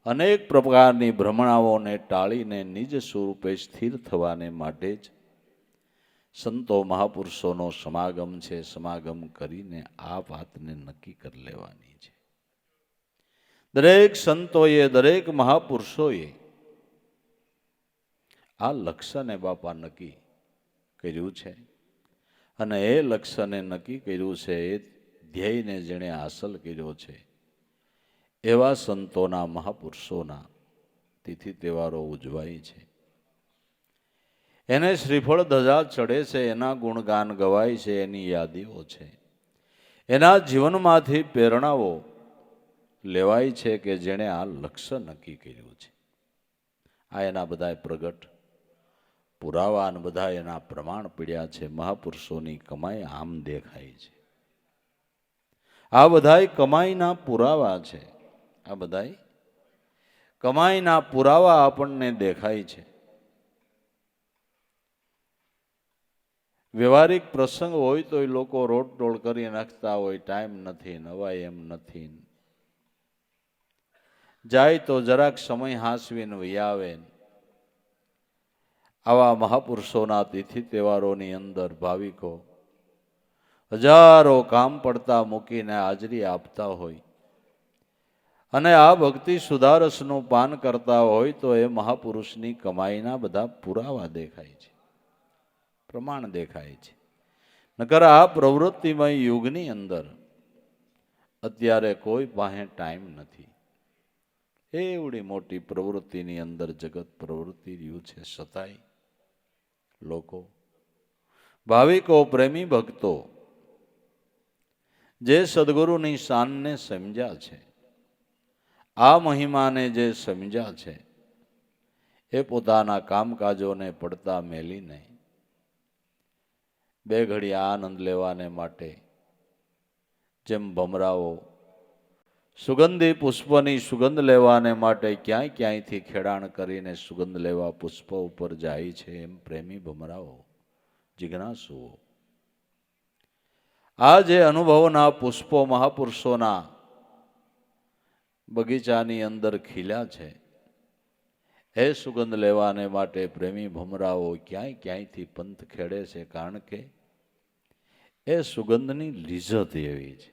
અનેક પ્રકારની ભ્રમણાઓને ટાળીને નિજ સ્વરૂપે સ્થિર થવાને માટે જ સંતો મહાપુરુષોનો સમાગમ છે. સમાગમ કરીને આ વાતને નક્કી કરી લેવાની છે. દરેક સંતોએ, દરેક મહાપુરુષોએ આ લક્ષ્યને બાપા નક્કી કર્યું છે, અને એ લક્ષ્યને નક્કી કર્યું છે, એ ધ્યેયને જેણે હાંસલ કર્યો છે, એવા સંતોના મહાપુરુષોના તિથિ તહેવારો ઉજવાય છે. એને શ્રીફળ ધજા ચડે છે, એના ગુણગાન ગવાય છે, એની યાદીઓ છે. એના જીવનમાંથી પ્રેરણાઓ લેવાય છે કે જેણે આ લક્ષ્ય નક્કી કર્યું છે. આ એના બધા પ્રગટ પુરાવા અને બધા એના પ્રમાણ પીડ્યા છે. મહાપુરુષોની કમાઈ આમ દેખાય છે. આ બધા કમાઈના પુરાવા છે. આ બધા કમાઈના પુરાવા આપણને દેખાય છે. વ્યવહારિક પ્રસંગ હોય તો એ લોકો રોડટોળ કરી નાખતા હોય, ટાઈમ નથી, નવાય એમ નથી, જાય તો જરાક સમય હાંસવીને વૈયાવે. આવા મહાપુરુષોના તિથિ તહેવારોની અંદર ભાવિકો હજારો કામ પડતા મૂકીને હાજરી આપતા હોય અને આ ભક્તિ સુધારસનું પાન કરતા હોય તો એ મહાપુરુષની કમાઈના બધા પુરાવા દેખાય છે, પ્રમાણ દેખાય છે. નકર આ પ્રવૃત્તિમય યુગની અંદર અત્યારે કોઈ પાસે ટાઈમ નથી. એવડી મોટી પ્રવૃત્તિની અંદર જગત પ્રવૃત્તિ રહ્યું છે, છતાંય લોકો, ભાવિકો, પ્રેમી ભક્તો જે સદગુરુની શાનને સમજ્યા છે, આ મહિમાને જે સમજ્યા છે, એ પોતાના કામકાજોને પડતા મેલીને બે ઘડી આનંદ લેવાને માટે જેમ ભમરાઓ સુગંધી પુષ્પની સુગંધ લેવાને માટે ક્યાંય ક્યાંયથી ખેડાણ કરીને સુગંધ લેવા પુષ્પ ઉપર જાય છે, એમ પ્રેમી ભમરાઓ, જિજ્ઞાસુઓ આ જે અનુભવના પુષ્પો મહાપુરુષોના બગીચાની અંદર ખીલ્યા છે, એ સુગંધ લેવાને માટે પ્રેમી ભમરાઓ ક્યાંય ક્યાંયથી પંથ ખેડે છે. કારણ કે એ સુગંધની લીઝત એવી છે,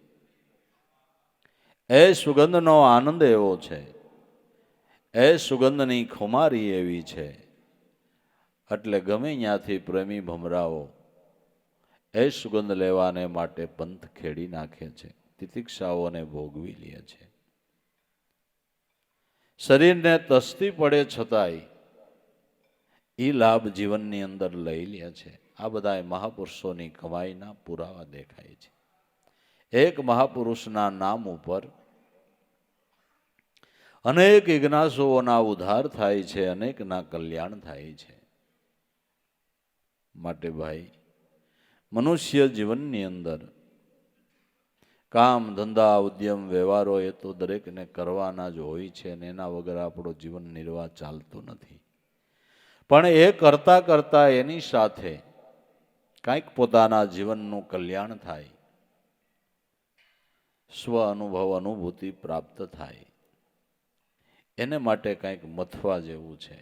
એ સુગંધનો આનંદ એવો છે, એ સુગંધની ખુમારી એવી છે, એટલે ગમે ત્યાંથી પ્રેમી ભમરાઓ એ સુગંધ લેવાને માટે પંથ ખેડી નાખે છે, તિતિક્ષાઓને ભોગવી લે છે. શરીરને તસ્તી પડે છતાંય એ લાભ જીવનની અંદર લઈ લે છે. આ બધા મહાપુરુષોની કમાઈના પુરાવા દેખાય છે. એક મહાપુરુષના નામ ઉપર અનેક જિજ્ઞાસુઓના ઉદ્ધાર થાય છે, અનેકના કલ્યાણ થાય છે. માટે ભાઈ, મનુષ્ય જીવનની અંદર કામ, ધંધા, ઉદ્યમ, વ્યવહારો એ તો દરેકને કરવાના જ હોય છે અને એના વગર આપણો જીવન નિર્વાહ ચાલતો નથી. પણ એ કરતા કરતા એની સાથે કંઈક પોતાના જીવનનું કલ્યાણ થાય, સ્વ અનુભવ, અનુભૂતિ પ્રાપ્ત થાય, એને માટે કંઈક મથવા જેવું છે,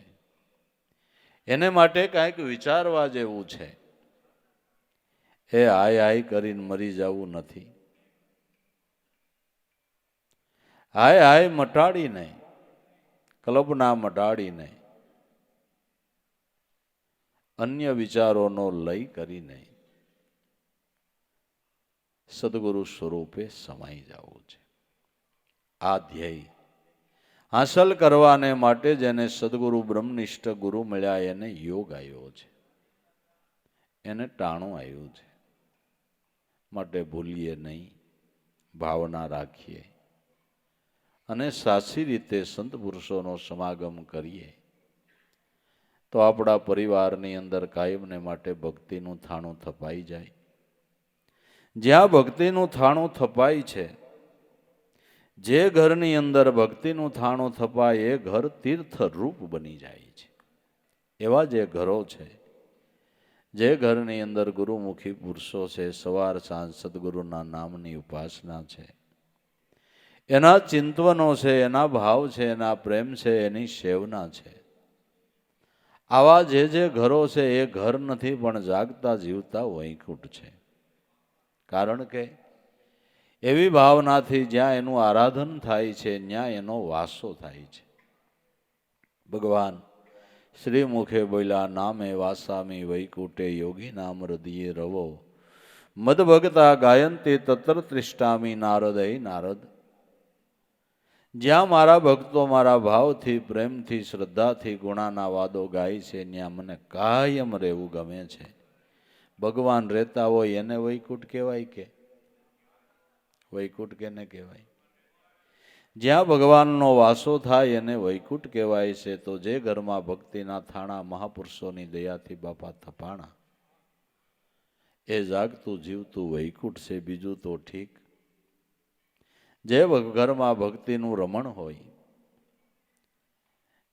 એને માટે કંઈક વિચારવા જેવું છે. એ હાય હાય કરીને મરી જવું નથી. હાય હાય મટાડીને, કલ્પના મટાડીને, અન્ય વિચારોનો લય કરીને સદગુરુ સ્વરૂપે સમાઈ જવું છે. આ ધ્યેય હાંસલ કરવાને માટે જેને સદગુરુ બ્રહ્મનિષ્ઠ ગુરુ મળ્યા એને યોગ આવ્યો છે, એને ટાણું આવ્યું છે. માટે ભૂલીએ નહીં, ભાવના રાખીએ અને સાચી રીતે સંત પુરુષોનો સમાગમ કરીએ તો આપણા પરિવારની અંદર કાયમને માટે ભક્તિનું થાણું થપાઈ જાય. જ્યાં ભક્તિનું થાણું થપાય છે, જે ઘરની અંદર ભક્તિનું થાણું થપાય એ ઘર તીર્થ રૂપ બની જાય છે. એવા જે ઘરો છે, જે ઘરની અંદર ગુરુમુખી પુરુષો છે, સવાર સાંજ સદગુરુના નામની ઉપાસના છે, એના ચિંતવનો છે, એના ભાવ છે, એના પ્રેમ છે, એની સેવના છે, આવા જે ઘરો છે એ ઘર નથી પણ જાગતા જીવતા વૈકુંઠ છે. કારણ કે એવી ભાવનાથી જ્યાં એનું આરાધન થાય છે ત્યાં એનો વાસો થાય છે. ભગવાન શ્રી મુખે બોલ્યા, નામે વાસામી વૈકુંઠે યોગી નામ હૃદયે રવો, મદ ભગતા ગાયંતી તત્ર ત્રિષ્ટામી નારદ. એ નારદ, જ્યાં મારા ભક્તો મારા ભાવથી, પ્રેમથી, શ્રદ્ધાથી ગુણાના વાદો ગાય છે ત્યાં મને કાયમ રહેવું ગમે છે. ભગવાન રહેતા હોય એને વૈકુંઠ કહેવાય કે વૈકુંઠ કેને કહેવાય? જ્યાં ભગવાનનો વાસો થાય એને વૈકુંઠ કહેવાય છે. તો જે ઘરમાં ભક્તિના થાણા મહાપુરુષોની દયાથી બાપા થપાણા, એ જાગતું જીવતું વૈકુંઠ છે. બીજું તો ઠીક, જે ઘરમાં ભક્તિનું રમણ હોય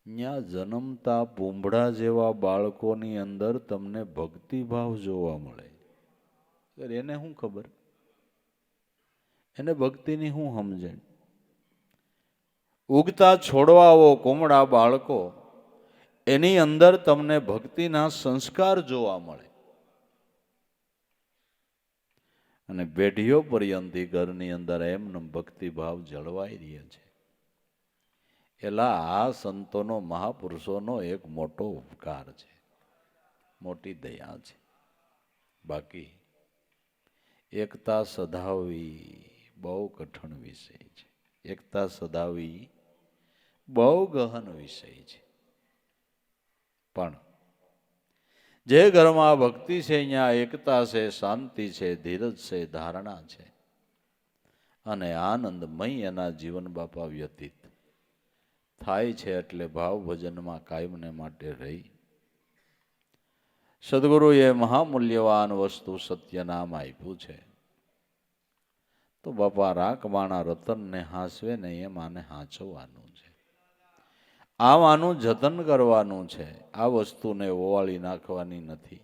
ત્યાં જન્મતા પૂંભડા જેવા બાળકોની અંદર તમને ભક્તિભાવ જોવા મળે. એને શું ખબર? એને ભક્તિની શું સમજણ? ઉગતા છોડવાઓ, કોમળા બાળકો, એની અંદર તમને ભક્તિના સંસ્કાર જોવા મળે. અને પેઢીઓ પર્યંતથી ઘરની અંદર એમને ભક્તિભાવ જળવાઈ રહે છે. એલા આ સંતોનો મહાપુરુષોનો એક મોટો ઉપકાર છે, મોટી દયા છે. બાકી એકતા સધાવવી બહુ કઠણ વિષય છે. એકતા સધાવવી બહુ ગહન વિષય છે. પણ જે ઘરમાં ભક્તિ છે અહીંયા એકતા છે, શાંતિ છે, ધીરજ છે, ધારણા છે અને આનંદમય એના જીવન બાપા વ્યતીત થાય છે. એટલે ભાવ ભજનમાં કાયમને માટે રહી સદગુરુએ મહામૂલ્યવાન વસ્તુ સત્ય નામ આપ્યું છે. તો બાપા રાખવાના રતનને હાંસવે ને એમ આને હાંચવવાનું છે. આનું જતન કરવાનું છે. આ વસ્તુને ઓવાળી નાખવાની નથી,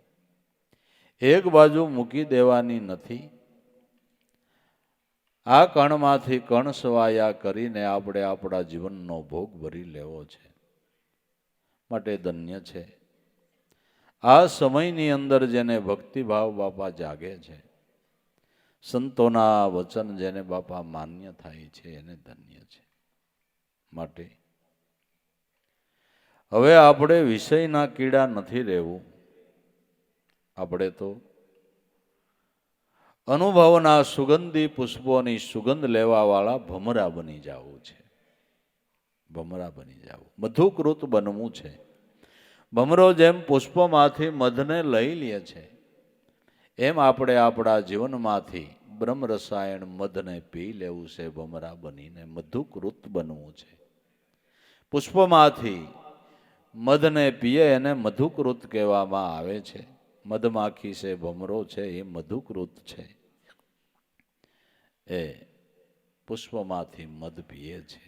એક બાજુ મૂકી દેવાની નથી. આ કણમાંથી કણ સવાયા કરીને આપણે આપણા જીવનનો ભોગ ભરી લેવો છે. માટે ધન્ય છે આ સમયની અંદર જેને ભક્તિભાવ બાપા જાગે છે, સંતોના વચન જેને બાપા માન્ય થાય છે, એને ધન્ય છે. માટે હવે આપણે વિષયના કીડા નથી રહેવું. આપણે તો અનુભવના સુગંધી પુષ્પોની સુગંધ લેવાવાળા ભમરા બની જવું છે. ભમરા બની જવું, મધુકૃત બનવું છે. ભમરો જેમ પુષ્પમાંથી મધને લઈ લે છે, એમ આપણે આપણા જીવનમાંથી બ્રહ્મ રસાયણ મધને પી લેવું છે. ભમરા બનીને મધુકૃત બનવું છે. પુષ્પમાંથી મધને પીએ એને મધુકૃત કહેવામાં આવે છે. મધમાખી છે, ભમરો છે, એ મધુકૃત છે. એ પુષ્પમાંથી મધ પીએ છે.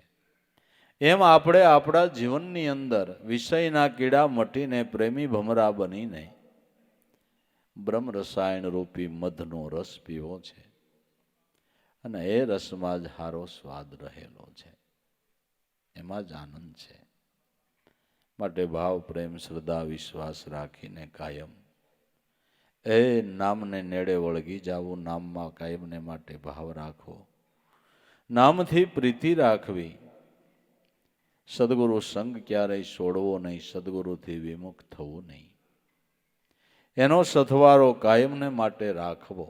એમ આપણે આપણા જીવનની અંદર વિષયના કીડા મટીને પ્રેમી ભમરા બનીને બ્રહ્મ રસાયણ રૂપી મધનો રસ પીવો છે. અને એ રસમાં જ સારો સ્વાદ રહેલો છે, એમાં જ આનંદ છે. માટે ભાવ પ્રેમ શ્રદ્ધા વિશ્વાસ રાખીને કાયમ એ નામને નેડે વળગી જાવું. નામમાં કાયમને માટે ભાવ રાખવો, નામથી પ્રીતિ રાખવી. સદગુરુ સંગ ક્યારેય છોડવો નહીં, સદગુરુથી વિમુખ થવું નહીં. એનો સથવારો કાયમને માટે રાખવો.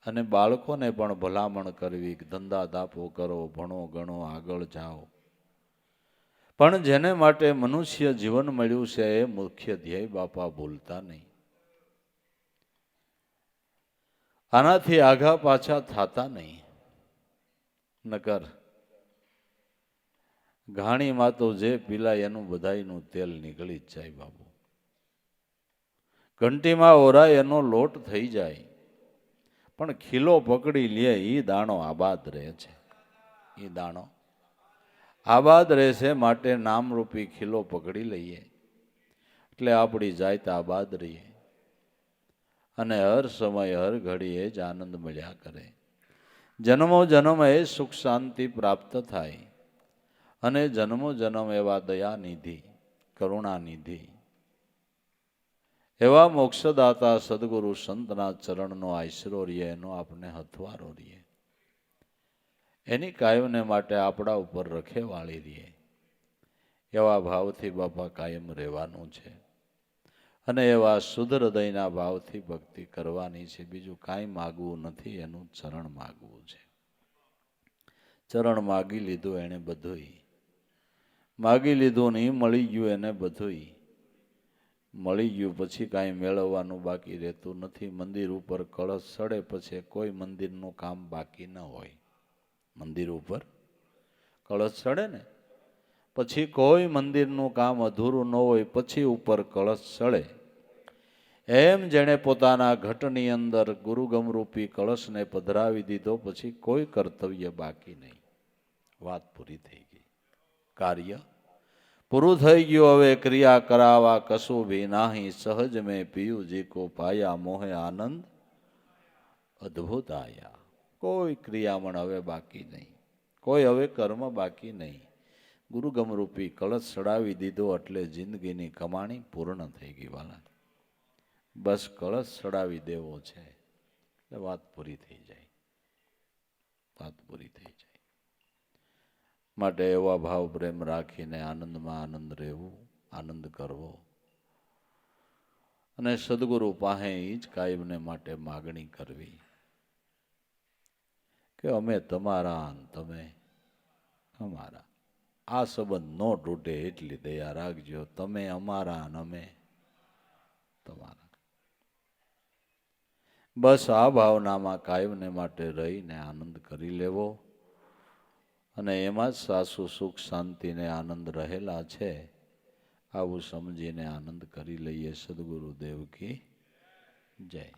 અને બાળકોને પણ ભલામણ કરવી, ધંધા દાપો કરો, ભણો ગણો, આગળ જાઓ. પણ જેને માટે મનુષ્ય જીવન મળ્યું છે એ મુખ્ય ધ્યેય બાપા ભૂલતા નહીં. આનાથી આઘા પાછા થતા નહીં. નકર ઘાણીમાં તો જે પીલાય એનું બધાયનું તેલ નીકળી જ જાય બાબુ. ઘંટીમાં ઓરાય એનો લોટ થઈ જાય, પણ ખીલો પકડી લે એ દાણો આબાદ રહે છે. એ દાણો આબાદ રહેશે. માટે નામરૂપી ખીલો પકડી લઈએ એટલે આપણી જાત આબાદ રહીએ અને હર સમય હર ઘડી એ જ આનંદ મળ્યા કરે. જન્મો જન્મ એ સુખ શાંતિ પ્રાપ્ત થાય અને જન્મો જન્મ એવા દયાનિધિ, કરુણાનિધિ, એવા મોક્ષદાતા સદગુરુ સંતના ચરણનો આશરો રહીએ, એનો આપણે હથવારો રહીએ, એની કાયમને માટે આપણા ઉપર રખેવાળી રહીએ. એવા ભાવથી બાપા કાયમ રહેવાનું છે અને એવા શુદ્ધ હૃદયના ભાવથી ભક્તિ કરવાની છે. બીજું કાંઈ માગવું નથી, એનું ચરણ માગવું છે. ચરણ માગી લીધું એને બધુંય માગી લીધું ને મળી ગયું એને બધુંય મળી ગયું. પછી કાંઈ મેળવવાનું બાકી રહેતું નથી. મંદિર ઉપર કળશ ચડે પછી કોઈ મંદિરનું કામ બાકી ન હોય. મંદિર ઉપર કળશ ચડે ને પછી કોઈ મંદિરનું કામ અધૂરું ન હોય. પછી ઉપર કળશ ચડે એમ જેણે પોતાના ઘટની અંદર ગુરુગમરૂપી કળશને પધરાવી દીધો પછી કોઈ કર્તવ્ય બાકી નહીં. વાત પૂરી થઈ ગઈ, કાર્ય પૂરું થઈ ગયું. હવે ક્રિયા કરાવા કશું ભી નાહી, સહજ મેં પિયુજી કો પાયા, મોહે આનંદ અદ્ભુત આયા. કોઈ ક્રિયામણ હવે બાકી નહીં, કોઈ હવે કર્મ બાકી નહીં. ગુરુગમરૂપી કળશ ચડાવી દીધો એટલે જિંદગીની કમાણી પૂર્ણ થઈ ગઈ વાલા. બસ કળશ ચડાવી દેવો છે એટલે વાત પૂરી થઈ જાય, વાત પૂરી થઈ જાય. માટે એવા ભાવ પ્રેમ રાખીને આનંદમાં આનંદ રહેવું, આનંદ કરવો અને સદગુરુ પાસે જ કાયમને માટે માગણી કરવી કે અમે તમારા તમે અમારા, આ સંબંધ ન તૂટે એટલી દયા રાખજો. તમે અમારા અને અમે તમારા. બસ આ ભાવનામાં કાયમને માટે રહીને આનંદ કરી લેવો અને એમાં જ સાસુ સુખ શાંતિને આનંદ રહેલા છે. આવું સમજીને આનંદ કરી લઈએ. સદગુરુદેવ કી જય.